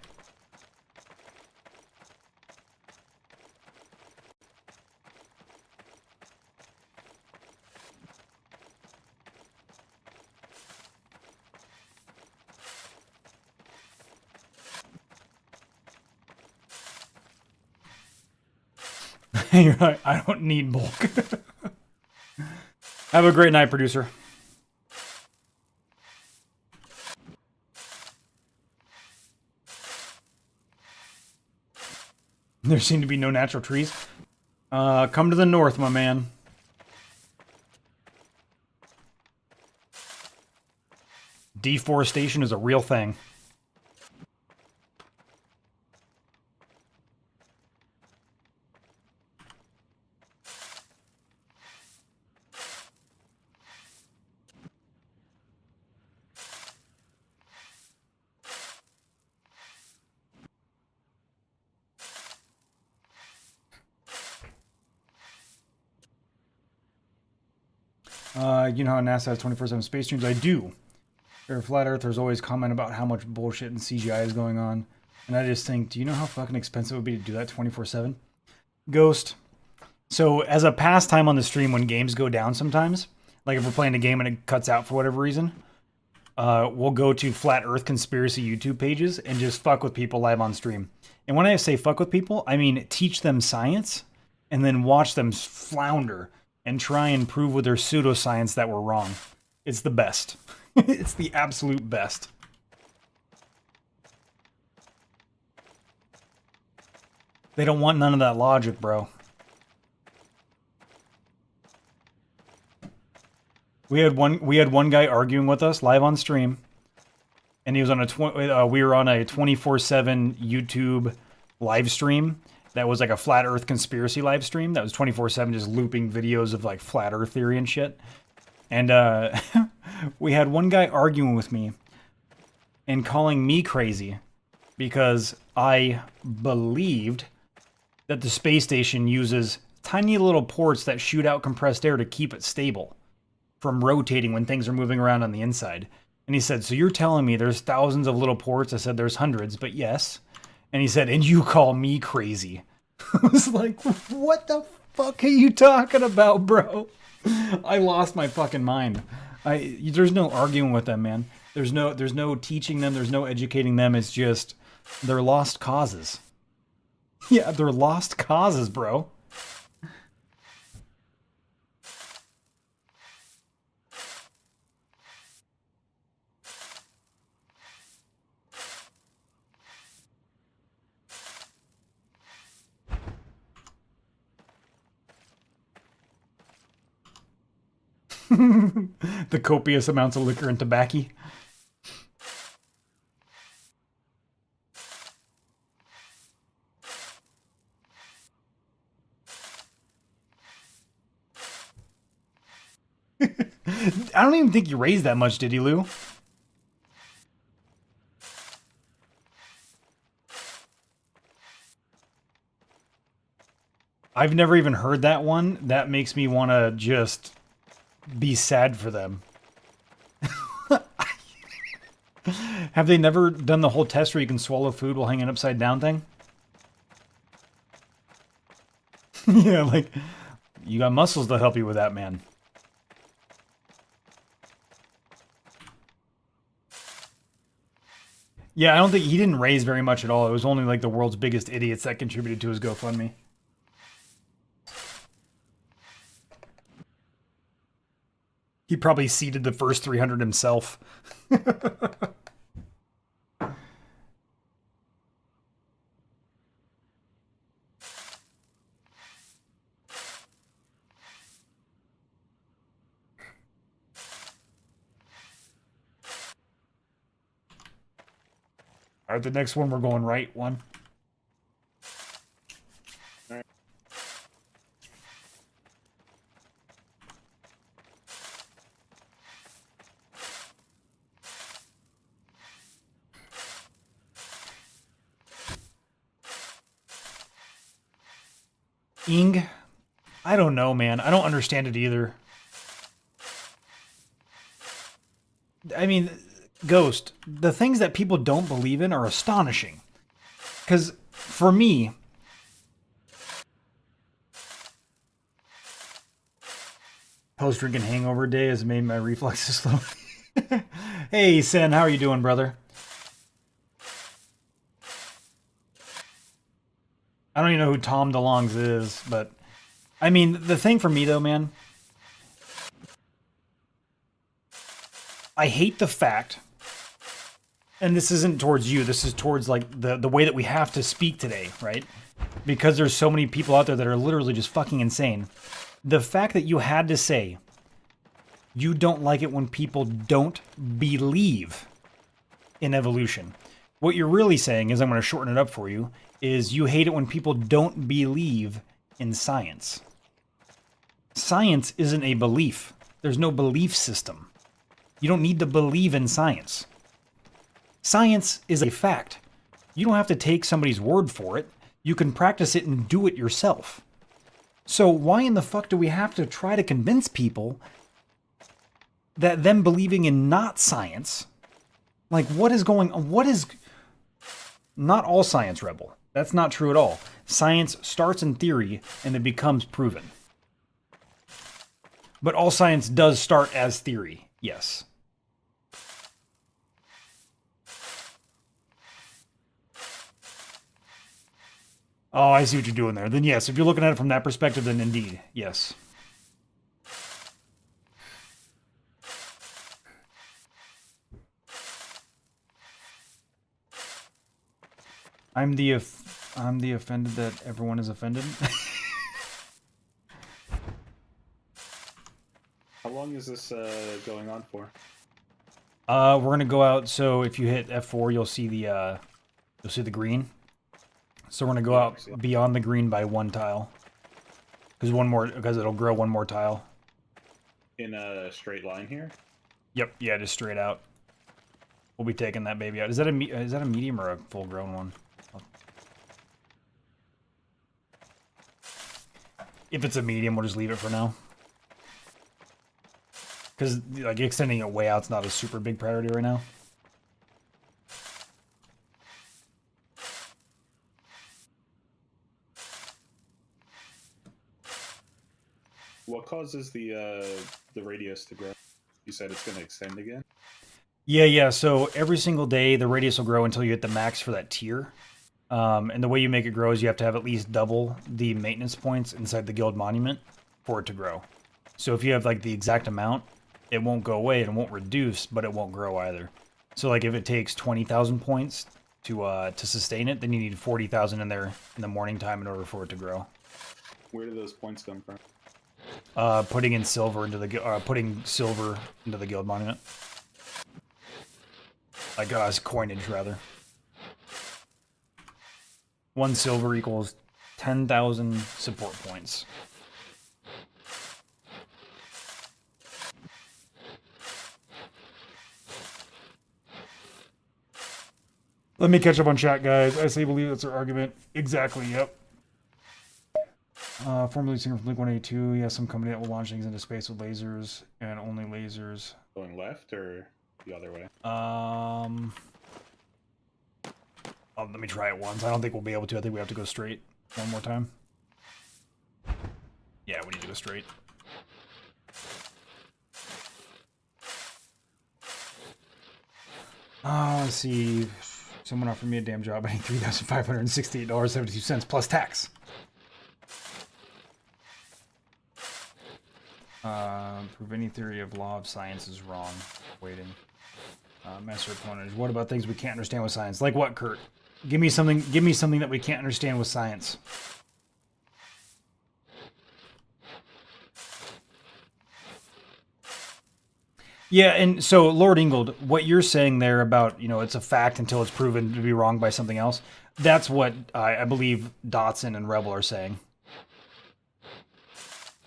You're like, I don't need bulk. Have a great night, producer. There seem to be no natural trees. Come to the north, my man. Deforestation is a real thing. You know how NASA has 24/7 space streams? I do. There are flat earthers always comment about how much bullshit and CGI is going on. And I just think, do you know how fucking expensive it would be to do that 24/7? Ghost. So as a pastime on the stream when games go down sometimes, like if we're playing a game and it cuts out for whatever reason, we'll go to flat earth conspiracy YouTube pages and just fuck with people live on stream. And when I say fuck with people, I mean teach them science and then watch them flounder and try and prove with their pseudoscience that we're wrong. It's the best. It's the absolute best. They don't want none of that logic, bro. We had one guy arguing with us live on stream, and he was on we were on a 24/7 YouTube live stream. That was like a flat earth conspiracy live stream. That was 24/7 just looping videos of like flat earth theory and shit. And we had one guy arguing with me and calling me crazy because I believed that the space station uses tiny little ports that shoot out compressed air to keep it stable from rotating when things are moving around on the inside. And he said, so you're telling me there's thousands of little ports? I said, there's hundreds, but yes. And he said, and you call me crazy. I was like, what the fuck are you talking about, bro? I lost my fucking mind. There's no arguing with them, man. There's no teaching them. There's no educating them. It's just, they're lost causes. Yeah, they're lost causes, bro. The copious amounts of liquor and tobacco. I don't even think you raised that much, did he, Lou? I've never even heard that one. That makes me want to just be sad for them. Have they never done the whole test where you can swallow food while hanging upside down thing? Yeah, like, you got muscles to help you with that, man. Yeah, I don't think he didn't raise very much at all. It was only like the world's biggest idiots that contributed to his GoFundMe. He probably seeded the first 300 himself. All right, the next one we're going right one. Ing, I don't know, man. I don't understand it either. I mean, Ghost, the things that people don't believe in are astonishing. Because for me, post-drinking hangover day has made my reflexes slow. Hey, Sen, how are you doing, brother? I don't even know who Tom DeLongs is, but I mean, the thing for me though, man, I hate the fact, and this isn't towards you, this is towards like the way that we have to speak today, right? Because there's so many people out there that are literally just fucking insane. The fact that you had to say you don't like it when people don't believe in evolution. What you're really saying is, I'm going to shorten it up for you, is you hate it when people don't believe in science. Science isn't a belief. There's no belief system. You don't need to believe in science. Science is a fact. You don't have to take somebody's word for it. You can practice it and do it yourself. So why in the fuck do we have to try to convince people that them believing in not science, like what is going on? What is... Not all science, Rebel. That's not true at all. Science starts in theory and it becomes proven. But all science does start as theory, yes. Oh, I see what you're doing there. Then yes, if you're looking at it from that perspective, then indeed, yes. I'm the offended that everyone is offended. How long is this going on for? We're gonna go out. So if you hit F4, you'll see the green. So we're gonna go out beyond the green by 1 tile, because it'll grow 1 more tile. In a straight line here? Yep, yeah, just straight out. We'll be taking that baby out. Is that a medium or a full grown one? If it's a medium, we'll just leave it for now. Because like extending it way out's not a super big priority right now. What causes the radius to grow? You said it's going to extend again? Yeah. So every single day, the radius will grow until you hit the max for that tier. And the way you make it grow is you have to have at least double the maintenance points inside the guild monument for it to grow. So if you have like the exact amount, it won't go away and it won't reduce, but it won't grow either. So like if it takes 20,000 points to sustain it, then you need 40,000 in there in the morning time in order for it to grow. Where do those points come from? Putting silver into the guild monument. Like coinage rather. 1 silver equals 10,000 support points. Let me catch up on chat, guys. I say believe that's our argument. Exactly, yep. Formerly singer from Blink-182. Yeah, some company that will launch things into space with lasers and only lasers. Going left or the other way? Let me try it once. I don't think we'll be able to. I think we have to go straight one more time. Yeah, we need to go straight. Let's see. Someone offered me a damn job. I need $3,568.72 plus tax. Prove any theory of law of science is wrong. Waiting. MasterofPwnage. What about things we can't understand with science? Like what, Kurt? Give me something that we can't understand with science. Yeah, and so Lord Ingold, what you're saying there about, it's a fact until it's proven to be wrong by something else, that's what I believe Dotson and Rebel are saying.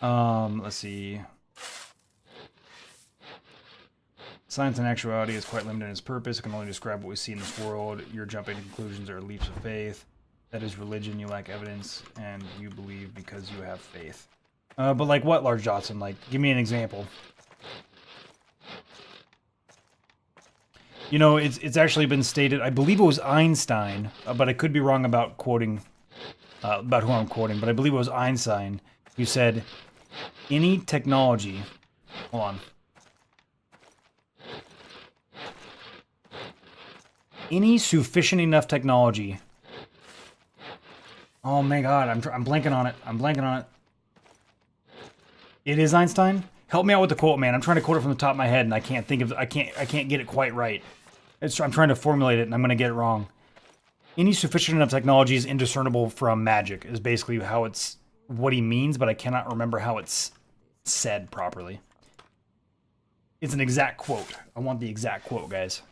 Let's see. Science in actuality is quite limited in its purpose. It can only describe what we see in this world. Your jumping to conclusions are leaps of faith. That is religion. You lack evidence, and you believe because you have faith. But like what, Large Dotson? Like, give me an example. You know, it's actually been stated. I believe it was Einstein, but I could be wrong about quoting about who I'm quoting. But I believe it was Einstein who said, "Any technology." Hold on. Any sufficient enough technology. Oh my God, I'm blanking on it. I'm blanking on it. It is Einstein. Help me out with the quote, man. I'm trying to quote it from the top of my head, and I can't think of. I can't get it quite right. I'm trying to formulate it, and I'm going to get it wrong. Any sufficient enough technology is indiscernible from magic. Is basically how it's what he means, but I cannot remember how it's said properly. It's an exact quote. I want the exact quote, guys.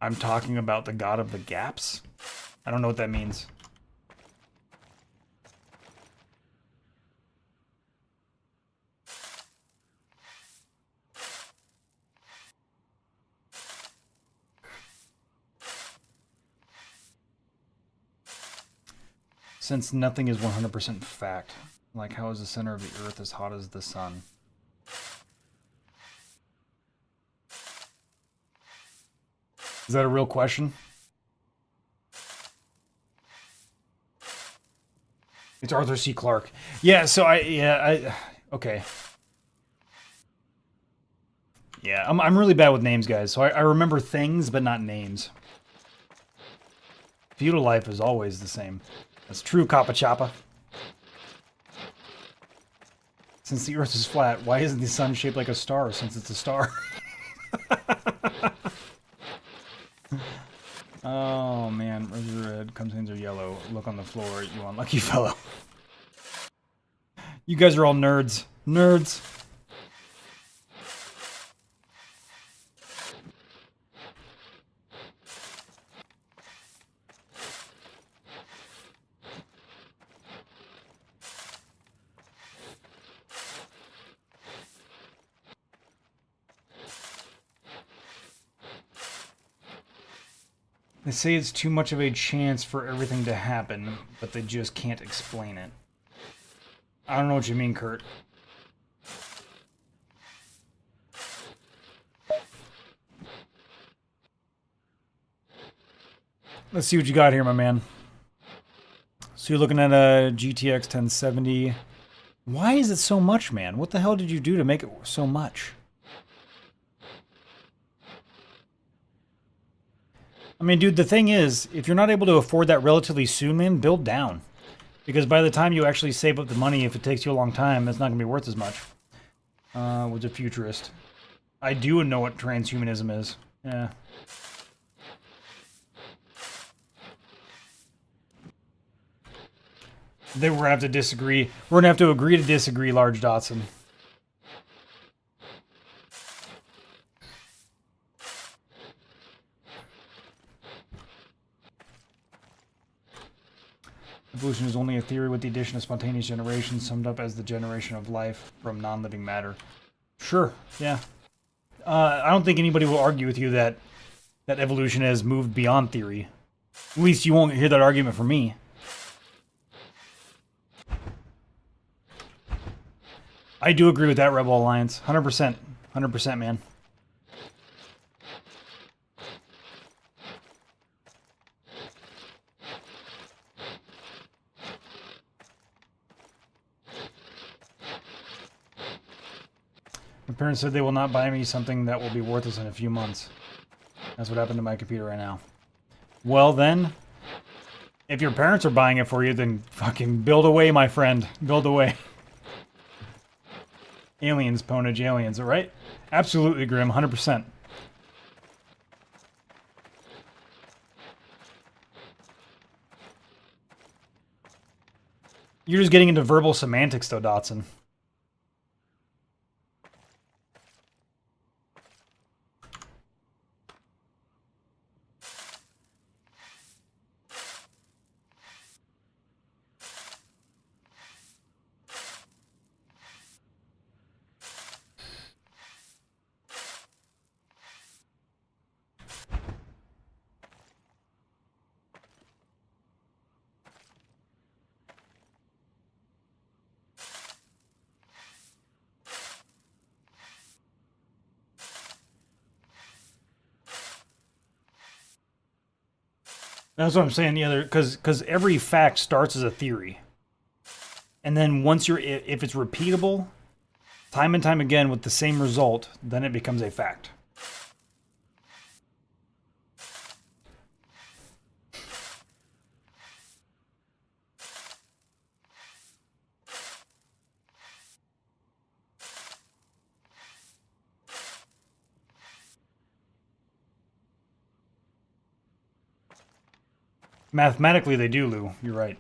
I'm talking about the god of the gaps? I don't know what that means. Since nothing is 100% fact, like how is the center of the earth as hot as the sun? Is that a real question? It's Arthur C. Clarke. Yeah, so okay. Yeah, I'm really bad with names, guys. So I remember things, but not names. Feudal life is always the same. That's true, Kappa Choppa. Since the earth is flat, why isn't the sun shaped like a star since it's a star? Oh man, roses are red, contains are yellow. Look on the floor, you unlucky fellow. You guys are all nerds. Nerds. They say it's too much of a chance for everything to happen, but they just can't explain it. I don't know what you mean, Kurt. Let's see what you got here, my man. So you're looking at a GTX 1070. Why is it so much, man? What the hell did you do to make it so much? I mean, dude, the thing is, if you're not able to afford that relatively soon, man, build down. Because by the time you actually save up the money, if it takes you a long time, it's not going to be worth as much. Was a futurist. I do know what transhumanism is. Yeah. Then we're going to have to disagree. We're going to have to agree to disagree, Large Dotson. Evolution is only a theory with the addition of spontaneous generation, summed up as the generation of life from non-living matter. Sure, yeah. I don't think anybody will argue with you that evolution has moved beyond theory. At least you won't hear that argument from me. I do agree with that, Rebel Alliance. 100%. 100%, man. My parents said they will not buy me something that will be worthless in a few months. That's what happened to my computer right now. Well then, if your parents are buying it for you, then fucking build away, my friend. Build away. Aliens, Pwnage, aliens, alright? Absolutely, Grim, 100%. You're just getting into verbal semantics, though, Dotson. That's what I'm saying. The other, because every fact starts as a theory, and then once if it's repeatable, time and time again with the same result, then it becomes a fact. Mathematically, they do, Lou. You're right.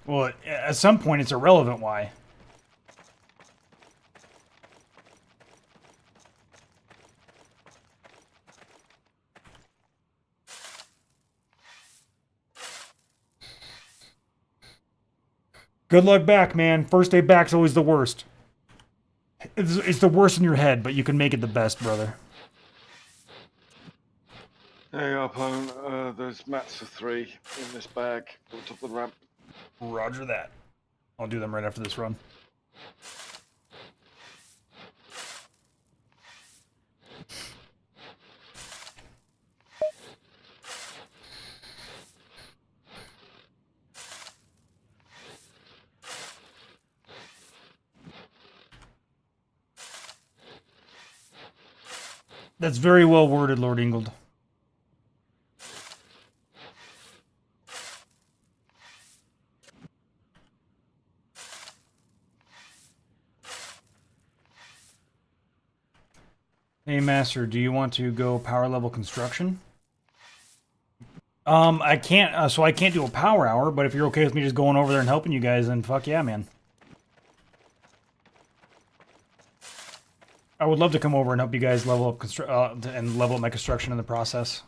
Well, at some point, it's irrelevant why. Good luck back, man. First day back's always the worst. It's the worst in your head, but you can make it the best, brother. There you are, Pone. There's mats for 3 in this bag on top of the ramp. Roger that. I'll do them right after this run. That's very well worded, Lord Ingold. Hey, Master, do you want to go power level construction? I can't, so I can't do a power hour, but if you're okay with me just going over there and helping you guys, then fuck yeah, man. I would love to come over and help you guys level up and level up my construction in the process.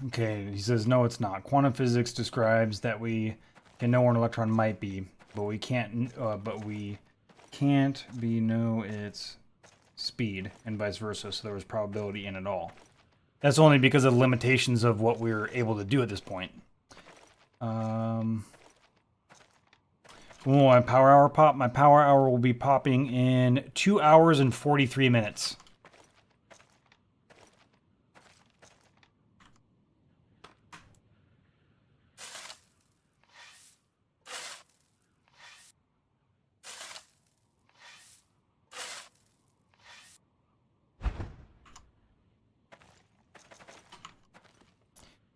Okay, he says no, it's not. Quantum physics describes that we can know where an electron might be, but we can't. Know its speed, and vice versa. So there was probability in it all. That's only because of the limitations of what we're able to do at this point. Oh, my power hour pop. My power hour will be popping in 2 hours and 43 minutes.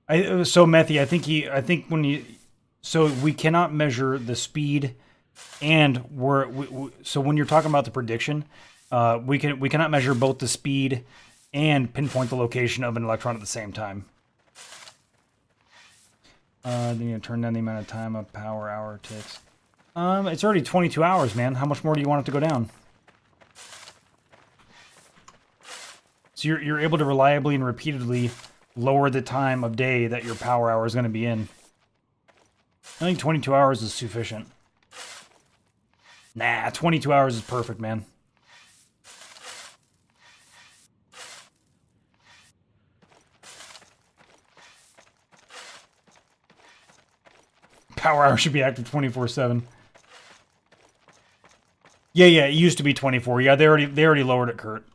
So Methy, I think when you, so we cannot measure the speed, and so when you're talking about the prediction, we cannot measure both the speed and pinpoint the location of an electron at the same time. Then you turn down the amount of time a power hour takes. It's already 22 hours, man. How much more do you want it to go down? So you're able to reliably and repeatedly lower the time of day that your power hour is going to be in. I think 22 hours is sufficient. Nah, 22 hours is perfect, man. Power hour should be active 24/7. Yeah, it used to be 24. Yeah, they already lowered it, Kurt.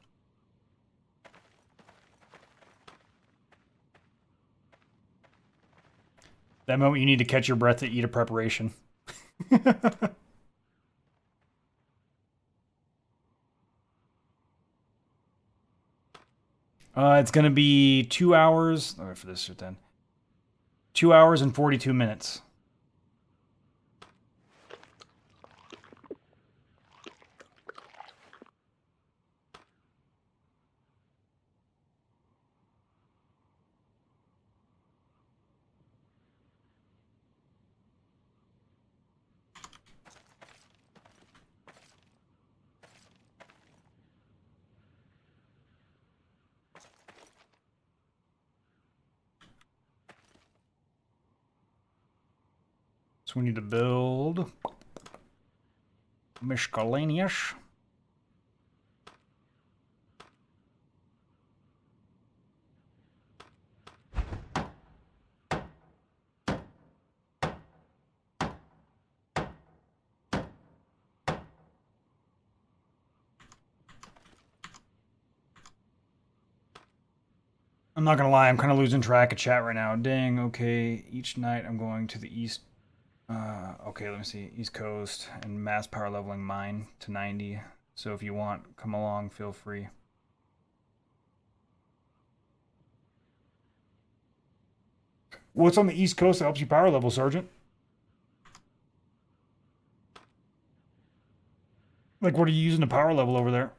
That moment you need to catch your breath to eat a preparation. It's going to be 2 hours. Wait for this shit then. 2 hours and 42 minutes. So we need to build miscellaneous. I'm not gonna lie, I'm kind of losing track of chat right now. Dang, okay. Each night I'm going to the east. Okay, let me see. East Coast and mass power leveling mine to 90. So if you want, come along, feel free. What's on the East Coast that helps you power level, Sergeant? Like, what are you using to power level over there?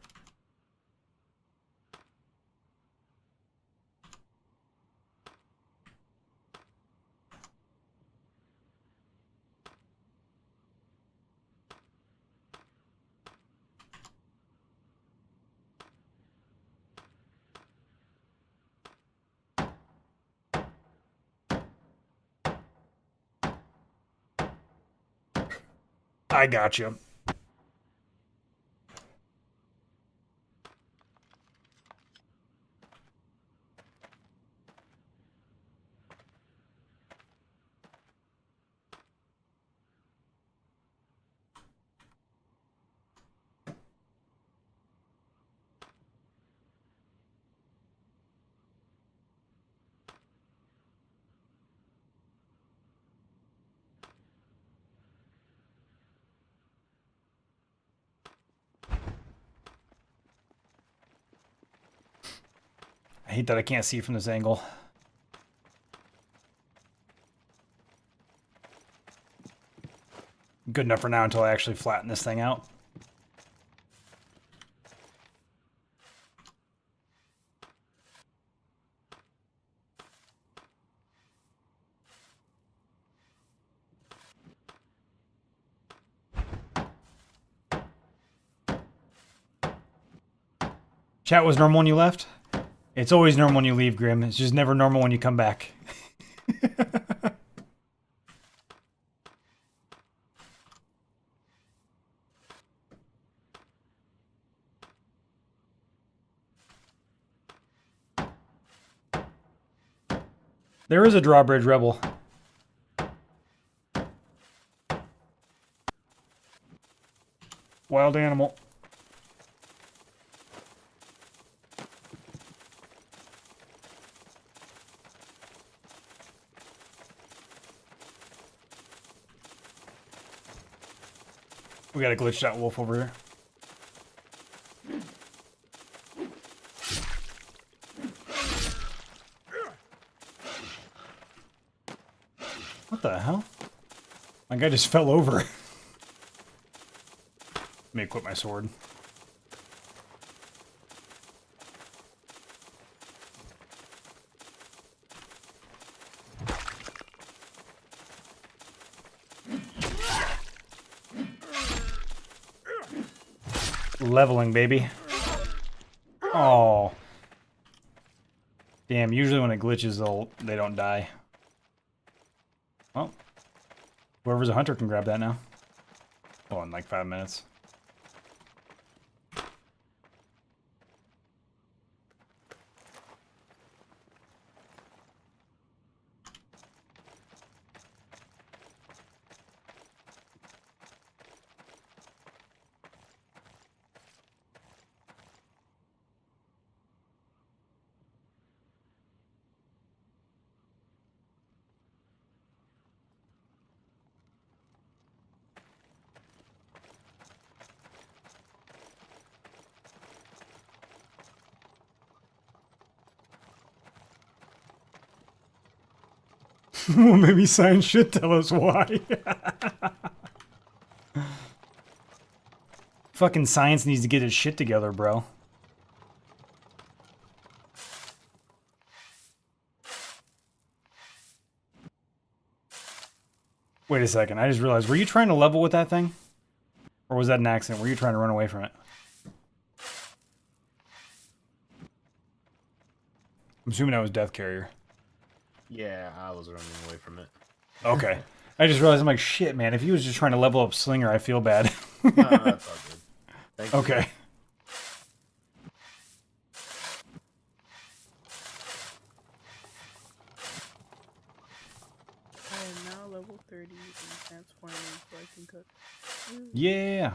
I got you. I hate that I can't see from this angle. Good enough for now until I actually flatten this thing out. Chat was normal when you left? It's always normal when you leave, Grim. It's just never normal when you come back. There is a drawbridge rebel. Wild animal. We got a glitched out wolf over here. What the hell? My guy just fell over. Let me equip my sword. Leveling, baby. Oh. Damn, usually when it glitches, they don't die. Well, whoever's a hunter can grab that now. Oh, in like 5 minutes. Well, maybe science should tell us why. Fucking science needs to get its shit together, bro. Wait a second, I just realized, were you trying to level with that thing? Or was that an accident? Were you trying to run away from it? I'm assuming that was Death Carrier. Yeah, I was running away from it. Okay. I just realized I'm like, shit, man. If he was just trying to level up Slinger, I feel bad. No, that's all good. Thank you. Okay. I am now level 30 and transforming so I can cook. Woo. Yeah.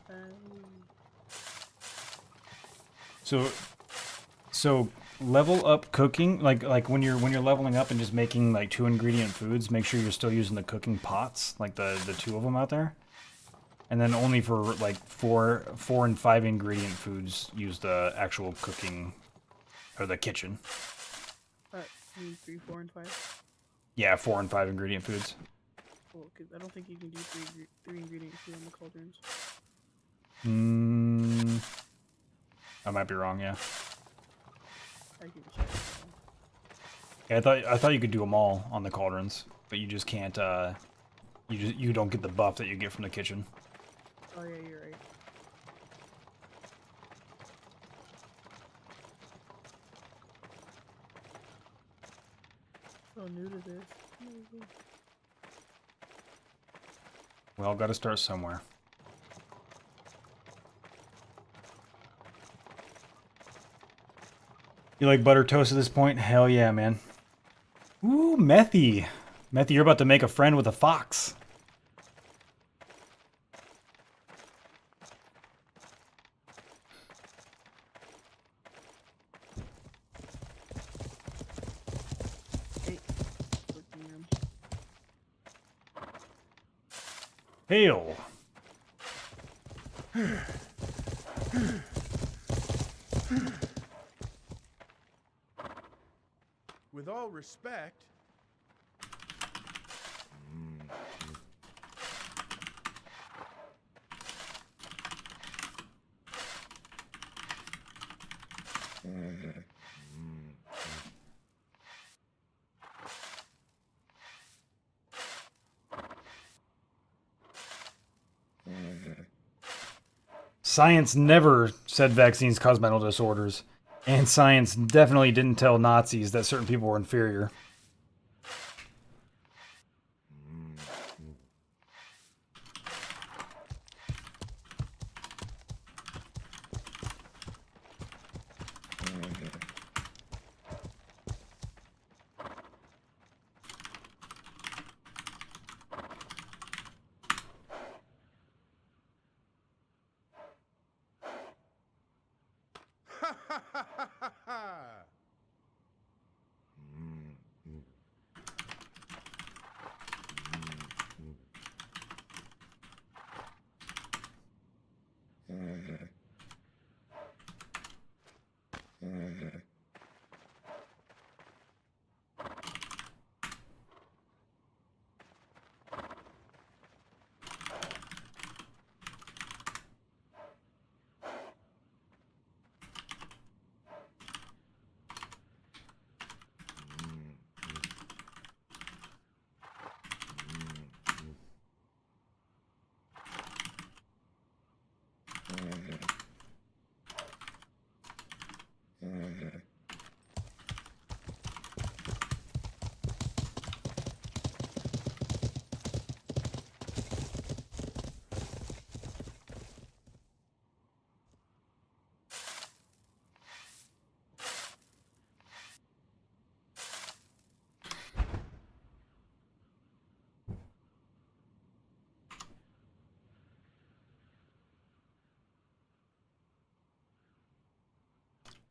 Um, So level up cooking, like when you're leveling up and just making like 2 ingredient foods, make sure you're still using the cooking pots, like the 2 of them out there. And then only for like 4 and 5 ingredient foods, use the actual cooking or the kitchen. you need 3, 4, and 5. Yeah, 4 and 5 ingredient foods. Well, 'cause I don't think you can do three ingredient food on the cauldrons. I might be wrong, yeah. I can check. Yeah, I thought you could do them all on the cauldrons, but you just can't. You don't get the buff that you get from the kitchen. Oh yeah, you're right. So new to this. We all got to start somewhere. You like butter toast at this point? Hell yeah, man. Ooh, Methy. Methy, you're about to make a friend with a fox. Hey, cooking them. Hail. With all respect. Science never said vaccines cause mental disorders. And science definitely didn't tell Nazis that certain people were inferior. Ha ha ha ha ha ha!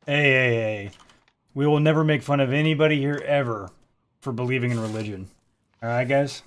Hey. We will never make fun of anybody here ever for believing in religion. Alright, guys?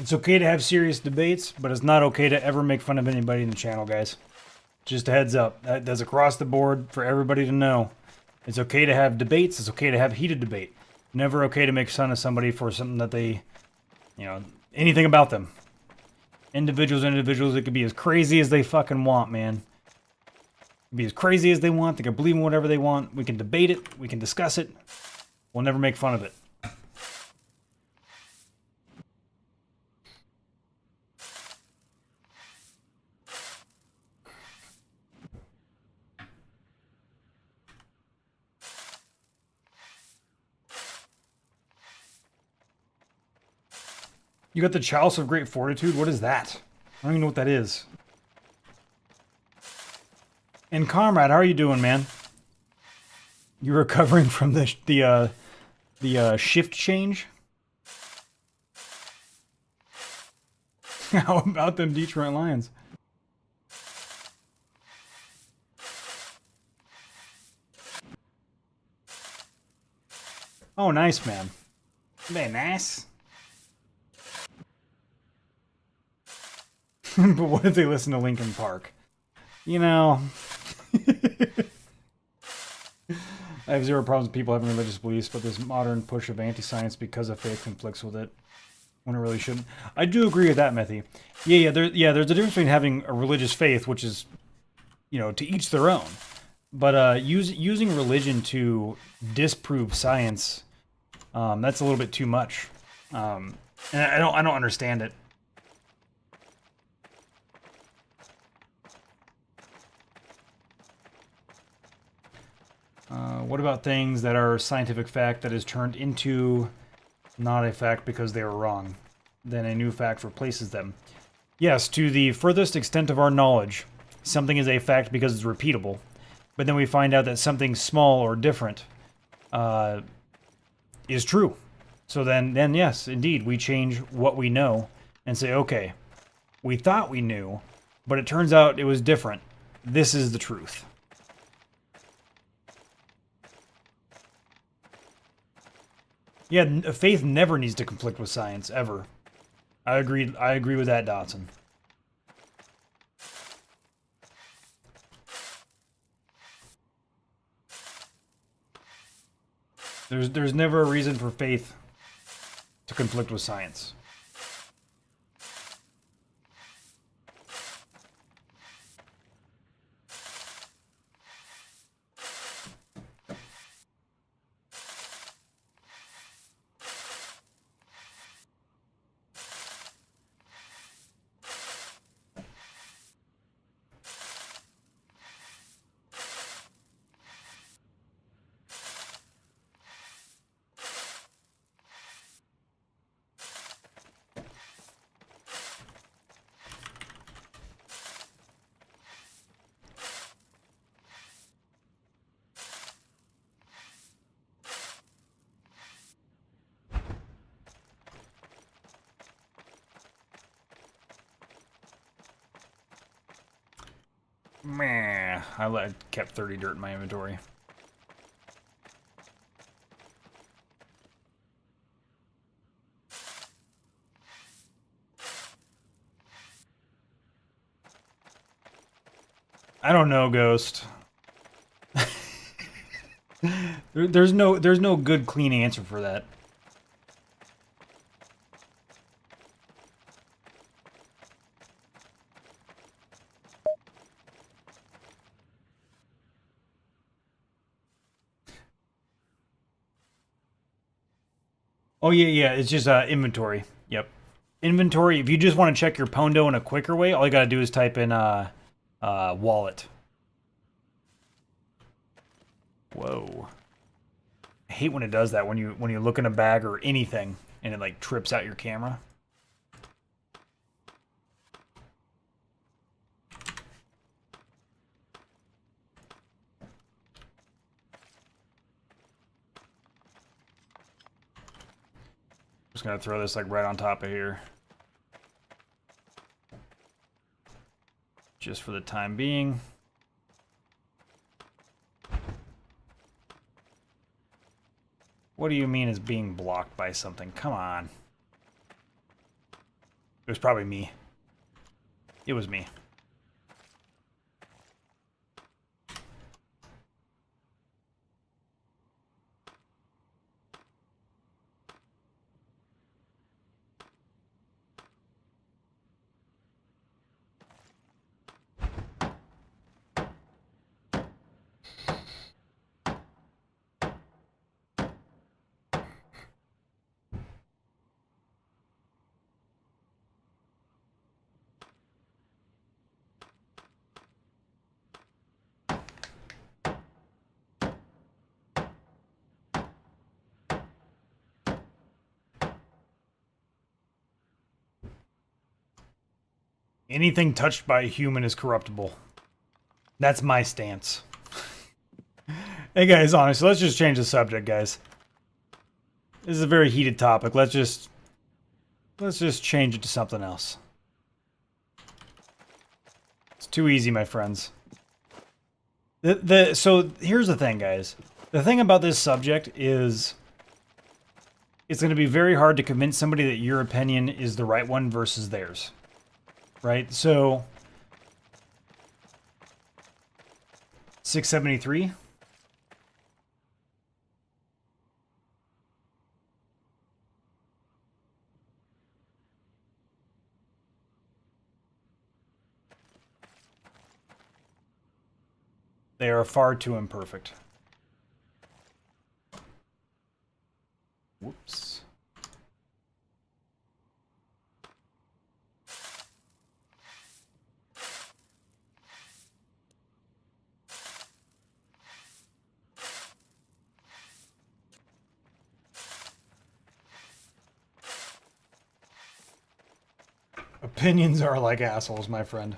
It's okay to have serious debates, but it's not okay to ever make fun of anybody in the channel, guys. Just a heads up. That's across the board for everybody to know. It's okay to have debates. It's okay to have heated debate. Never okay to make fun of somebody for something that they, you know, anything about them. Individuals, it could be as crazy as they fucking want, man. It could be as crazy as they want. They can believe in whatever they want. We can debate it. We can discuss it. We'll never make fun of it. You got the Chalice of Great Fortitude? What is that? I don't even know what that is. And Comrade, how are you doing, man? You recovering from the shift change? How about them Detroit Lions? Oh, nice, man. Very nice. But what if they listen to Linkin Park? You know... I have zero problems with people having religious beliefs, but this modern push of anti-science because of faith conflicts with it when it really shouldn't. I do agree with that, Methy. There's a difference between having a religious faith, which is, you know, to each their own. But using religion to disprove science, that's a little bit too much. And I don't understand it. What about things that are scientific fact that is turned into not a fact because they were wrong? Then a new fact replaces them. Yes, to the furthest extent of our knowledge, something is a fact because it's repeatable. But then we find out that something small or different is true. So then yes, indeed, we change what we know and say, okay, we thought we knew, but it turns out it was different. This is the truth. Yeah, faith never needs to conflict with science, ever. I agree with that, Dotson. There's never a reason for faith to conflict with science. Meh. I kept 30 dirt in my inventory. I don't know, Ghost. There's no good clean answer for that. Oh yeah, it's just inventory. Yep. Inventory, if you just want to check your Pondo in a quicker way, all you gotta do is type in wallet. Whoa. I hate when it does that when you look in a bag or anything and it like trips out your camera. Just gonna throw this like right on top of here. Just for the time being. What do you mean it's being blocked by something? Come on. It was probably me. It was me. Anything touched by a human is corruptible. That's my stance. Hey guys, honestly, let's just change the subject, guys. This is a very heated topic. Let's just change it to something else. It's too easy, my friends. So here's the thing, guys. The thing about this subject is it's going to be very hard to convince somebody that your opinion is the right one versus theirs. Right? So 673. They are far too imperfect. Whoops. Opinions are like assholes, my friend.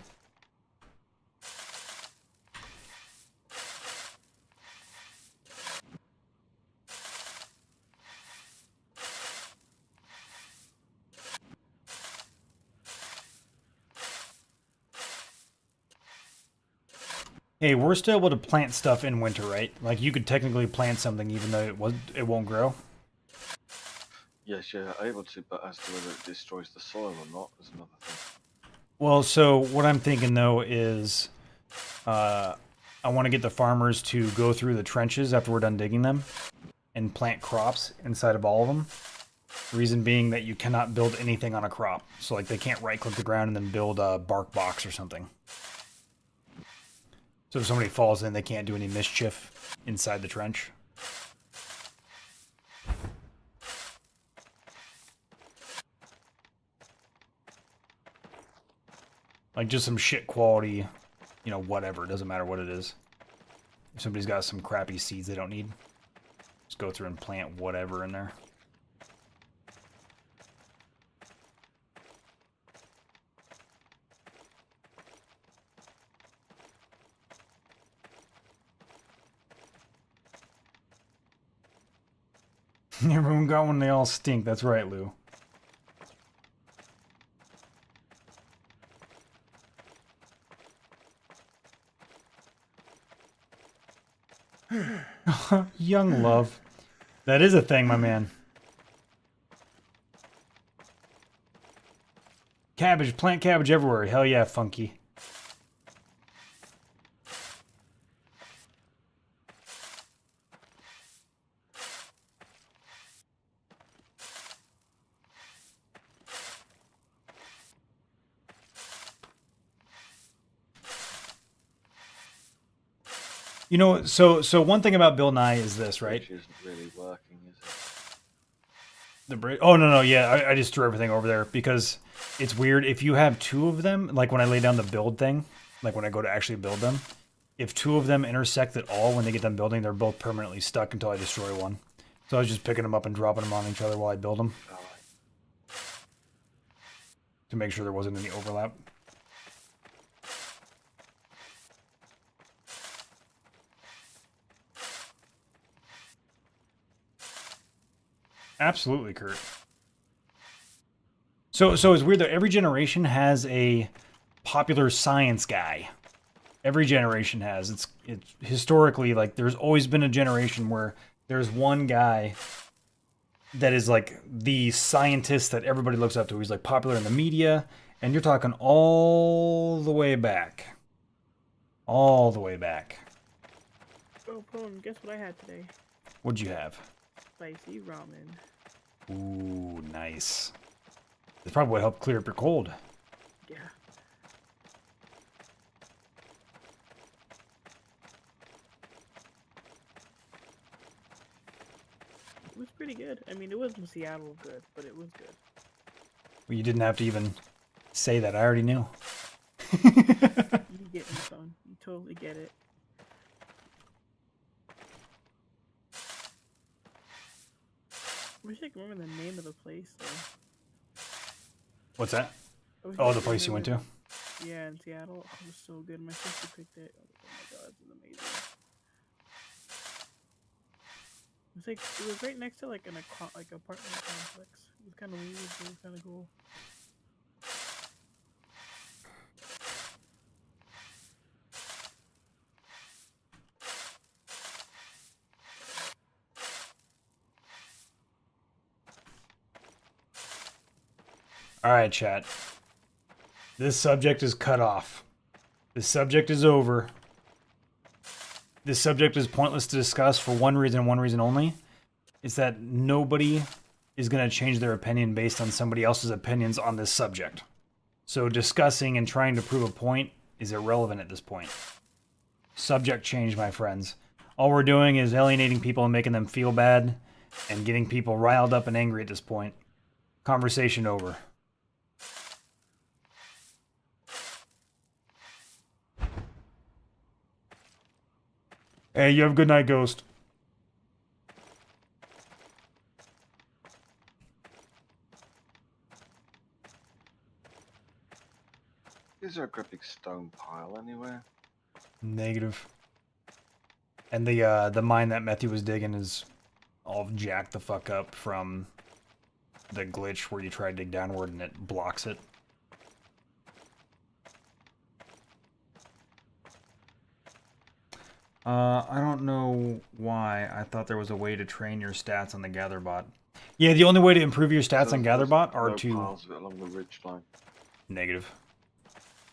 Hey, we're still able to plant stuff in winter, right? Like you could technically plant something even though it won't grow. Yes, you're able to, but as to whether it destroys the soil or not is another thing. Well, so what I'm thinking though is I want to get the farmers to go through the trenches after we're done digging them and plant crops inside of all of them. Reason being that you cannot build anything on a crop. So like they can't right click the ground and then build a bark box or something. So if somebody falls in, they can't do any mischief inside the trench. Like just some shit quality, you know, whatever. It doesn't matter what it is. If somebody's got some crappy seeds they don't need, just go through and plant whatever in there. Everyone got one, they all stink. That's right, Lou. Young love. That is a thing, my man. Cabbage, plant cabbage everywhere. Hell yeah, Funky. You know, so one thing about Bill Nye is this, right? Which isn't really working, is it? The bridge. Oh no, yeah, I just threw everything over there because it's weird. If you have two of them, like when I lay down the build thing, like when I go to actually build them, if two of them intersect at all when they get done building, they're both permanently stuck until I destroy one. So I was just picking them up and dropping them on each other while I build them to make sure there wasn't any overlap. Absolutely, Kurt. So it's weird that every generation has a popular science guy. Every generation has. It's historically like there's always been a generation where there's one guy that is like the scientist that everybody looks up to. He's like popular in the media, and you're talking all the way back. All the way back. Oh, Pone, guess what I had today? What'd you have? Spicy ramen. Ooh, nice. This probably would help clear up your cold. Yeah. It was pretty good. I mean, it wasn't Seattle good, but it was good. Well, you didn't have to even say that. I already knew. You get me, Pone. You totally get it. I wish I could remember the name of the place, though. What's that? I wish I Oh, the could place you went to? remember Yeah, in Seattle. Oh, it was so good. My sister picked it. I was like, oh my god, this is amazing. It was right next to like an apartment complex. It was kind of weird, but it was kind of cool. All right, chat. This subject is cut off. This subject is over. This subject is pointless to discuss for one reason only. It's that nobody is going to change their opinion based on somebody else's opinions on this subject. So discussing and trying to prove a point is irrelevant at this point. Subject change, my friends. All we're doing is alienating people and making them feel bad and getting people riled up and angry at this point. Conversation over. Hey, you have a good night, Ghost. Is there a great big stone pile anywhere? Negative. And the mine that Matthew was digging is all jacked the fuck up from the glitch where you try to dig downward and it blocks it. I don't know why. I thought there was a way to train your stats on the GatherBot. Yeah, the only way to improve your stats on GatherBot are no to... piles of it along the ridge line. Negative.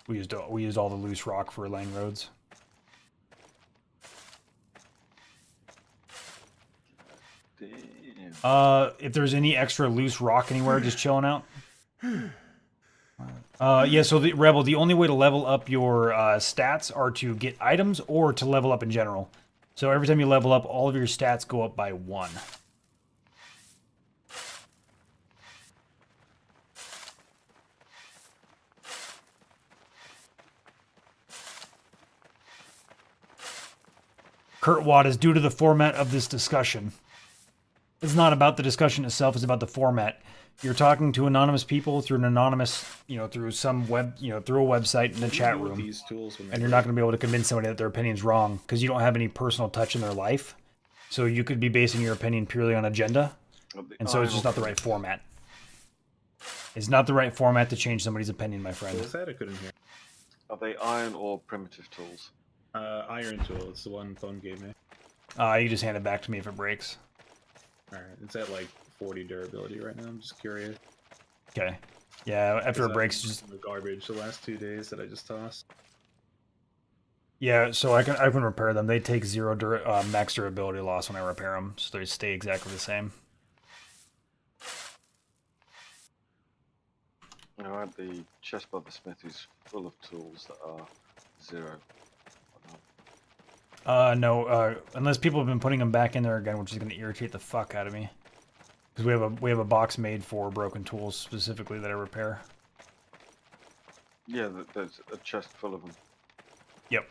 We used all the loose rock for laying roads. Damn. If there's any extra loose rock anywhere just chilling out. Yeah, so the Rebel, the only way to level up your stats are to get items or to level up in general. So every time you level up, all of your stats go up by 1. Kurt Watt is due to the format of this discussion. It's not about the discussion itself, it's about the format. You're talking to anonymous people through an anonymous, through some web, through a website in a chat room. These tools when And you're not going to be able to convince somebody that their opinion's wrong because you don't have any personal touch in their life. So you could be basing your opinion purely on agenda. And so it's just not the right format. It's not the right format to change somebody's opinion, my friend. What was that? I couldn't hear. Are they iron or primitive tools? Iron tool. It's the one Phone gave me. You just hand it back to me if it breaks. Alright, it's at like 40 durability right now. I'm just curious. Okay. Yeah, after it breaks, just the garbage the last 2 days that I just tossed. yeah. So I can repair them. They take 0 max durability loss when I repair them, so they stay exactly the same. I had the chest by the smith is full of tools that are 0. No. Unless people have been putting them back in there again, which is going to irritate the fuck out of me. Because we have a box made for broken tools specifically that I repair. Yeah, there's a chest full of them. Yep.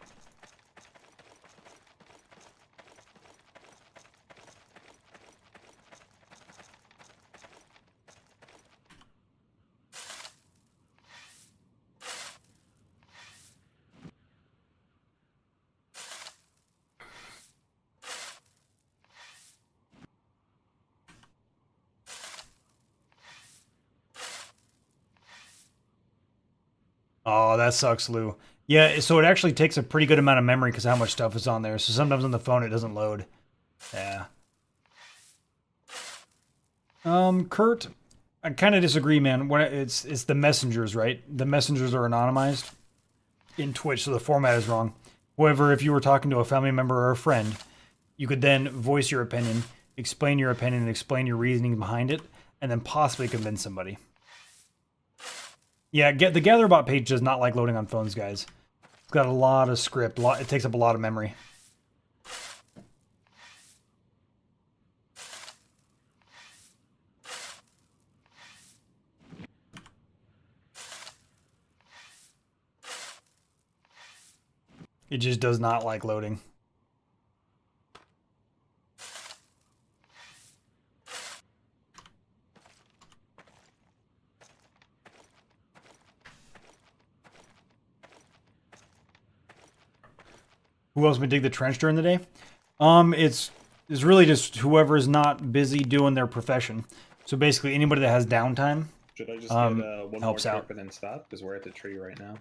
Oh, that sucks, Lou. Yeah, so it actually takes a pretty good amount of memory because how much stuff is on there. So sometimes on the phone it doesn't load. Yeah. Kurt, I kind of disagree, man. When it's the messengers, right? The messengers are anonymized in Twitch, so the format is wrong. However, if you were talking to a family member or a friend, you could then voice your opinion, explain your opinion, and explain your reasoning behind it, and then possibly convince somebody. Yeah, the GatherBot page does not like loading on phones, guys. It's got a lot of script. It takes up a lot of memory. It just does not like loading. Who else would dig the trench during the day? It's really just whoever's not busy doing their profession. So basically, anybody that has downtime. Should I just get one more helps trip out. and then stop? Because we're at the tree right now.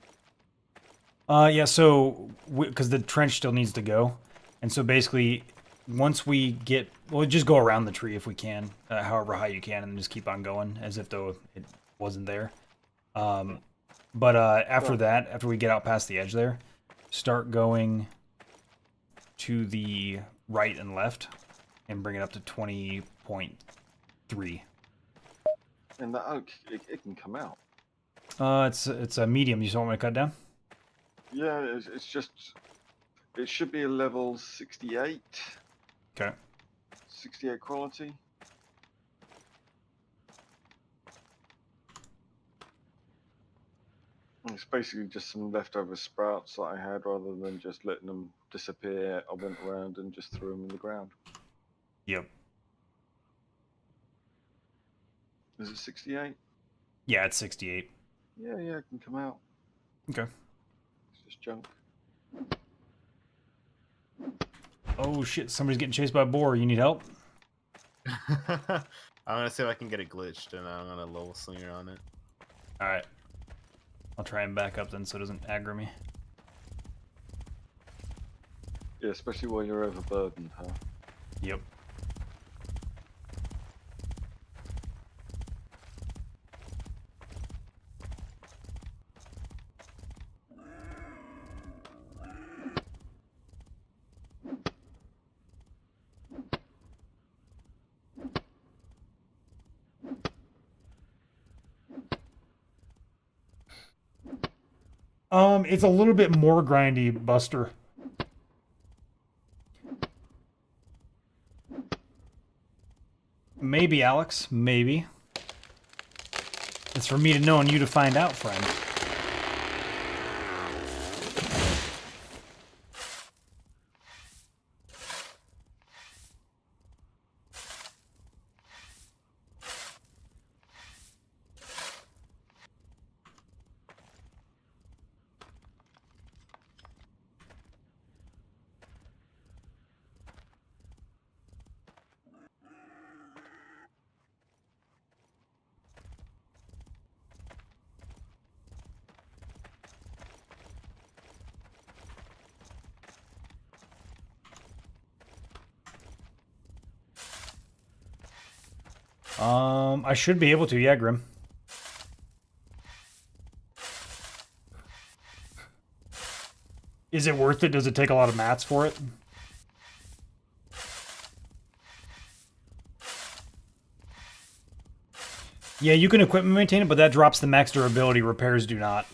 Yeah. So because the trench still needs to go, and so basically, once we get, we'll just go around the tree if we can, however high you can, and just keep on going as if though it wasn't there. But after that, after we get out past the edge there, start going to the right and left and bring it up to 20.3. And that oak, it can come out. It's a medium. You still want me to cut down? Yeah, it's just, it should be a level 68. Okay. 68 quality. It's basically just some leftover sprouts that I had, rather than just letting them disappear. I went around and just threw them in the ground. Yep. Is it 68? Yeah, it's 68. Yeah, it can come out. Okay. It's just junk. Oh shit! Somebody's getting chased by a boar. You need help? I'm gonna see if I can get it glitched, and I'm gonna level slinger on it. All right. I'll try and back up then, so it doesn't aggro me. Yeah, especially while you're overburdened, huh? Yep. It's a little bit more grindy, Buster. Maybe, Alex. Maybe. It's for me to know and you to find out, friend. I should be able to, yeah, Grim. Is it worth it? Does it take a lot of mats for it? Yeah, you can equipment maintain it, but that drops the max durability. Repairs do not.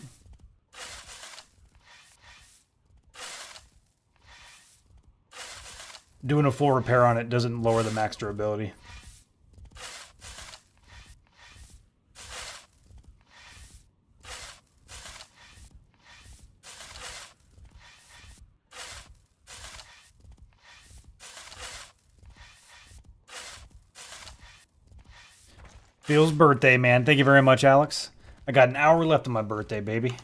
Doing a full repair on it doesn't lower the max durability. Phil's birthday, man. Thank you very much, Alex. I got an hour left on my birthday, baby.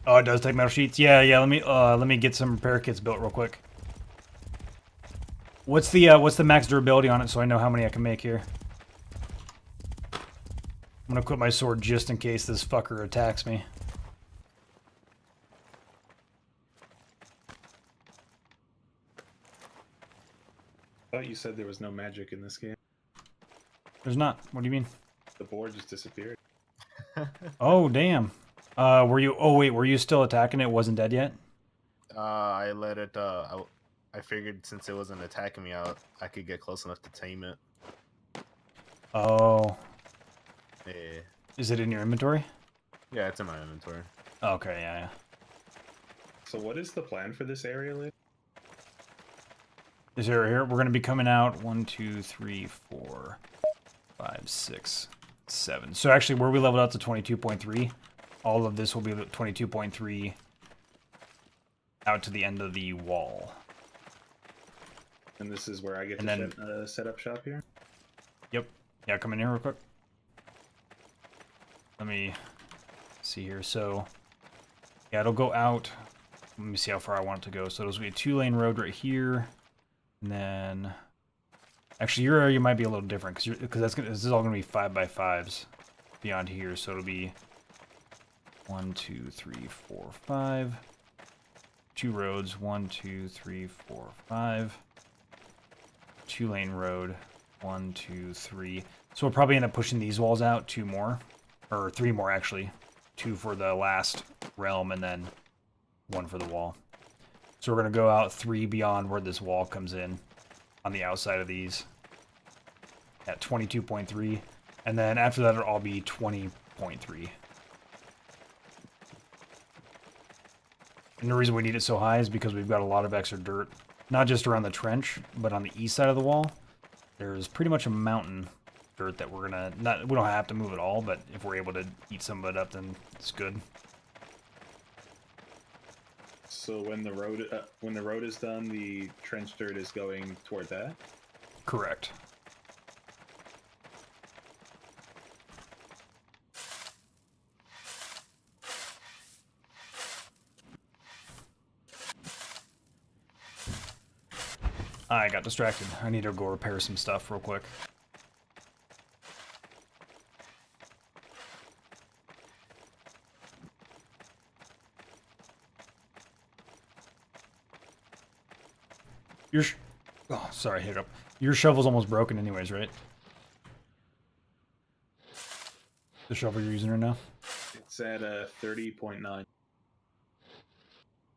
Oh, it does take metal sheets. Yeah. Let me get some repair kits built real quick. What's the max durability on it, so I know how many I can make here? I'm gonna equip my sword just in case this fucker attacks me. thought you said there was no magic in this game. There's not. What do you mean? The board just disappeared. Oh, damn. Were you? Oh, wait. Were you still attacking it? Wasn't dead yet? I let it. I figured since it wasn't attacking me, I could get close enough to tame it. Oh. Yeah. Is it in your inventory? Yeah, it's in my inventory. Okay, yeah. So what is the plan for this area, Lee? This area here, we're going to be coming out 1, 2, 3, 4, 5, 6, 7. So actually, where we leveled out to 22.3, all of this will be 22.3 out to the end of the wall. And this is where I get And to then- set up shop here? Yep. Yeah, come in here real quick. Let me see here. So, yeah, it'll go out. Let me see how far I want it to go. So it'll be a 2-lane road right here. And then, actually, your area might be a little different because this is all gonna be 5x5s beyond here. So it'll be 1, 2, 3, 4, 5. 2 roads. 1, 2, 3, 4, 5. 2-lane road. 1, 2, 3. So we'll probably end up pushing these walls out 2 more, or 3 more actually. 2 for the last realm, and then 1 for the wall. So we're going to go out 3 beyond where this wall comes in on the outside of these at 22.3. And then after that, it'll all be 20.3. And the reason we need it so high is because we've got a lot of extra dirt, not just around the trench, but on the east side of the wall. There's pretty much a mountain dirt that we're going to, we don't have to move it all, but if we're able to eat some of it up, then it's good. So when the road is done, the trench dirt is going toward that? Correct. I got distracted. I need to go repair some stuff real quick. Oh, sorry, hiccup. Your shovel's almost broken anyways, right? The shovel you're using right now? It's at 30.9.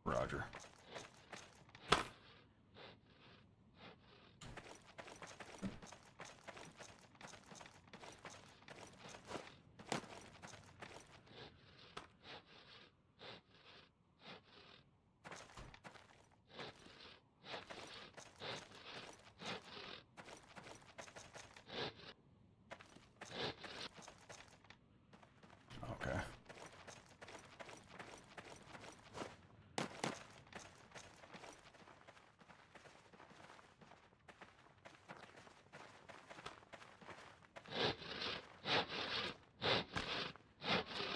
Roger. Okay.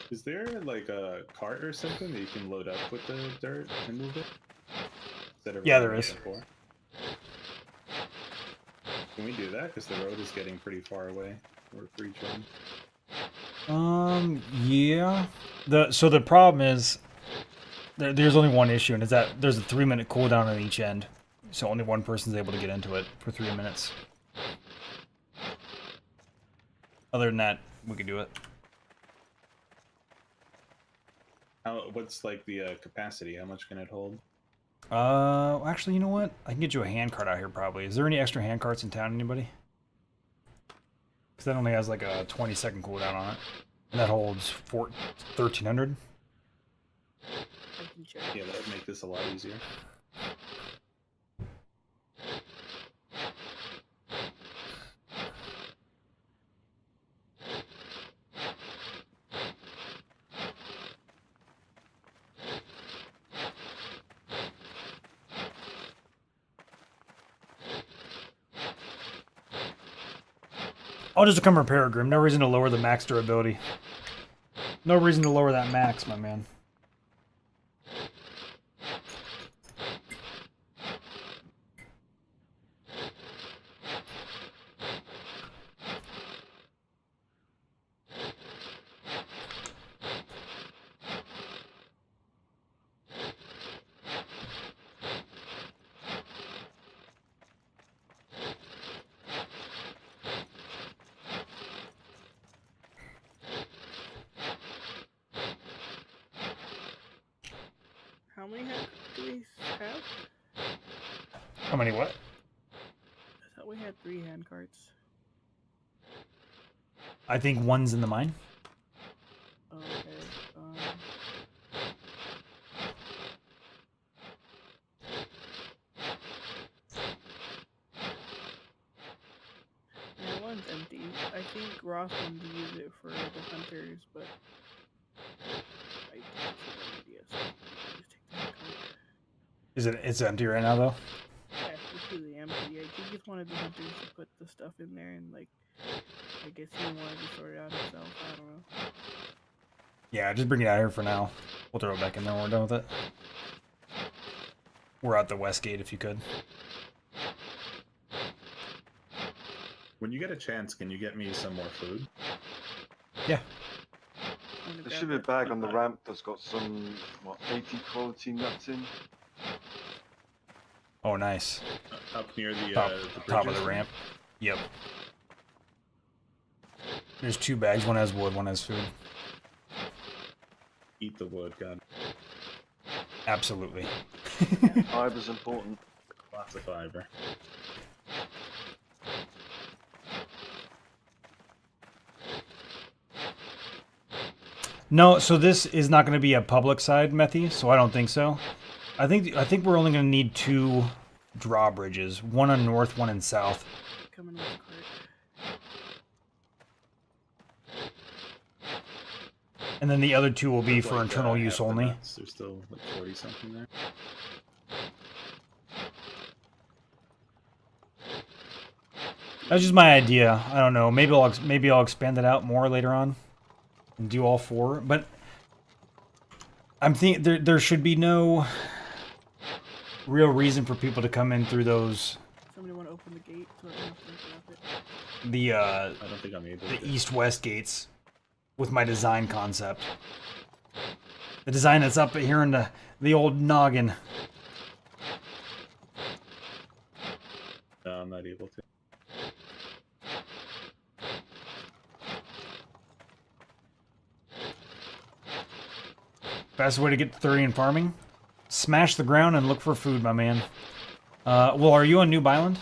Is there like a cart or something that you can load up with the dirt and move it? Yeah, there is. Before? Can we do that? Because the road is getting pretty far away. Or for each one. Yeah. So the problem is there's only one issue, and is that there's a 3-minute cooldown on each end, so only one person's able to get into it for 3 minutes. Other than that, we could do it. What's like the capacity? How much can it hold? Actually, you know what? I can get you a hand cart out here probably. Is there any extra hand carts in town, anybody? Because that only has like a 20-second cooldown on it. And that holds 1,300. I can check. Yeah, that would make this a lot easier. I'll just come repair it, Grim. No reason to lower the max durability. No reason to lower that max, my man. How many do we have? How many what? I thought we had 3 hand carts. I think one's in the mine. Okay. Yeah, one's empty. I think Ross wanted to use it for the hunters, but I think it's a good idea. So we just take the hand cart. Is it? It's empty right now though. Yeah, it's completely empty. I think he just wanted the hunters to put the stuff in there, and like, I guess he wanted to sort it out himself. I don't know. Yeah, just bring it out here for now. We'll throw it back in there when we're done with it. We're out the west gate if you could. When you get a chance, can you get me some more food? Yeah. I'm gonna There grab should be a that. bag on the ramp that's got some, what, 80 quality nuts in. Oh, nice. Up near the Top of bridges? the ramp. Yep. There's 2 bags. One has wood, one has food. Eat the wood, God. Absolutely. Fiber's important. Lots of fiber. No, so this is not going to be a public side, Methy, so I don't think so. I think we're only going to need 2 drawbridges, one on north, one in south. Coming with the cart. And then the other 2 will be There's for like, internal half use the only. nuts. There's still like 40 something there. That's just my idea. I don't know. Maybe I'll expand it out more later on and do all 4. But I'm thinking there should be no real reason for people to come in through those Somebody want to open the gate so I don't have to interrupt it. the I don't think I'm able the to. east-west gates with my design concept. The design that's up here in the old noggin. No, I'm not able to. Best way to get to 30 in farming? Smash the ground and look for food, my man. Well, are you on Noob Island?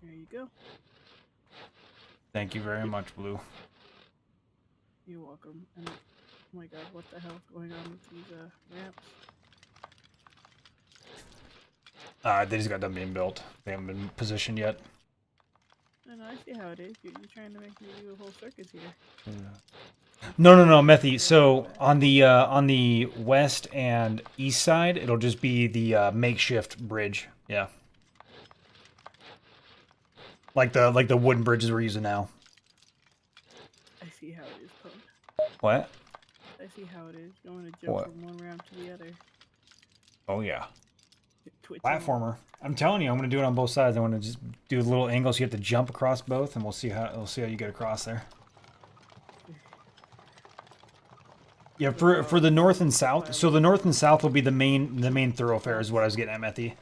There you go. Thank you very much, Blue. You're welcome. And oh my god, what the hell is going on with these ramps? They just got done being built. They haven't been positioned yet. No, I see how it is. You're trying to make me do a whole circus here. No, Methy. So on the west and east side, it'll just be the makeshift bridge. Yeah. Like the wooden bridges we're using now. I see how it is, Pone. What? I see how it is. You want to jump What? from one ramp to the other. Oh yeah. Twitching. Platformer. I'm telling you, I'm gonna do it on both sides. I want to just do a little angle so you have to jump across both, and we'll see how you get across there. Yeah, for the north and south. So the north and south will be the main thoroughfare is what I was getting at, Methy,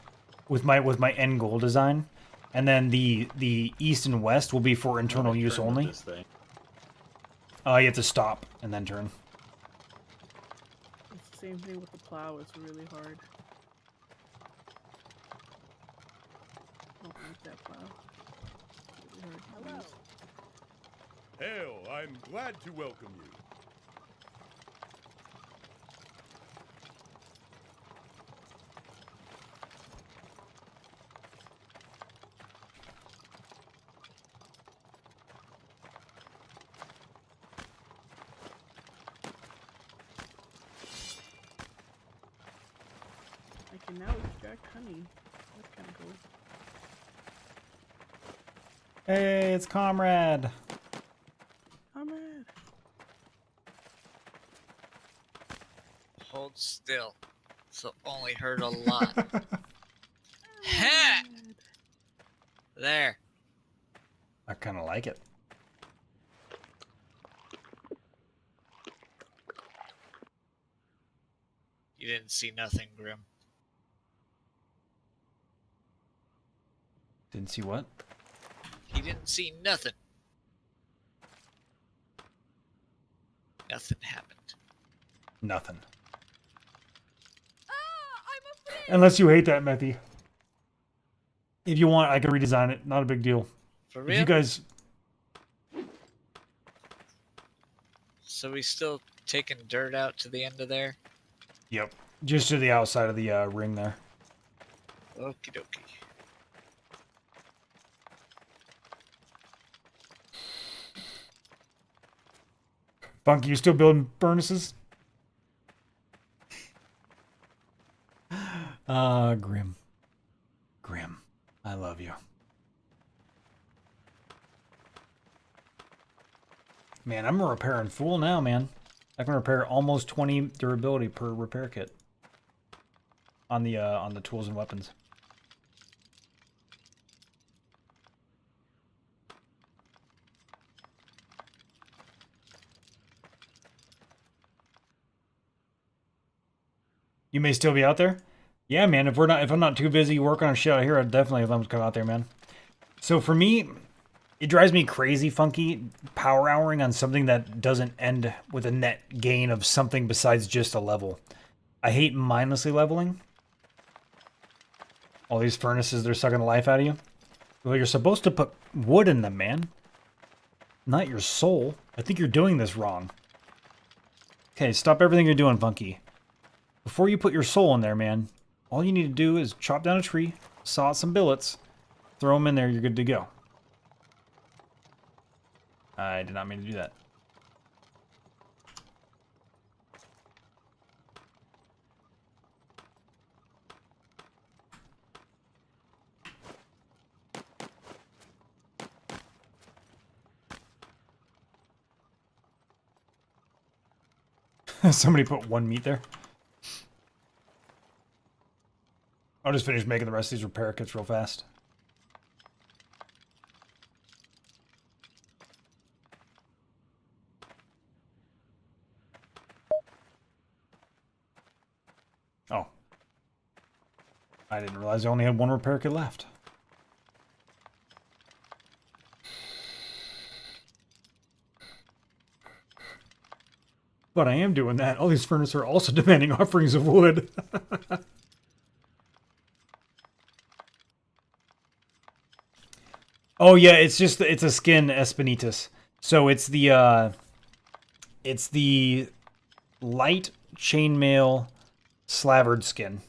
with my end goal design, and then the east and west will be for internal use Turn with only. this thing. You have to stop and then turn. It's the same thing with the plow. It's really hard. I don't like that plow. It's really hard to use. Hell, I'm glad to welcome you. I can now extract honey. That's kind of cool. Hey, it's Comrade. Comrade. Hold still. So only hurt a lot. Ha! There. I kind of like it. You didn't see nothing, Grim. Didn't see what? He didn't see nothing. Nothing happened. Nothing. Unless you hate that, Methy. If you want, I can redesign it. Not a big deal. For If real? you guys... So we still taking dirt out to the end of there? Yep. Just to the outside of the ring there. Okie dokie. Funky, you still building furnaces? Grim. Grim. I love you. Man, I'm a repairing fool now, man. I can repair almost 20 durability per repair kit on the tools and weapons. You may still be out there? Yeah, man, if I'm not too busy working on shit out here, I'd definitely let them come out there, man. So for me, it drives me crazy, Funky, power houring on something that doesn't end with a net gain of something besides just a level. I hate mindlessly leveling. All these furnaces, they're sucking the life out of you. Well, you're supposed to put wood in them, man. Not your soul. I think you're doing this wrong. Okay, stop everything you're doing, Funky. Before you put your soul in there, man, all you need to do is chop down a tree, saw out some billets, throw them in there, you're good to go. I did not mean to do that. Somebody put one meat there. I'll just finish making the rest of these repair kits real fast. Oh. I didn't realize I only had one repair kit left. But I am doing that. All these furnaces are also demanding offerings of wood. Oh yeah, it's a skin Espinitas. So it's the light chainmail slavered skin.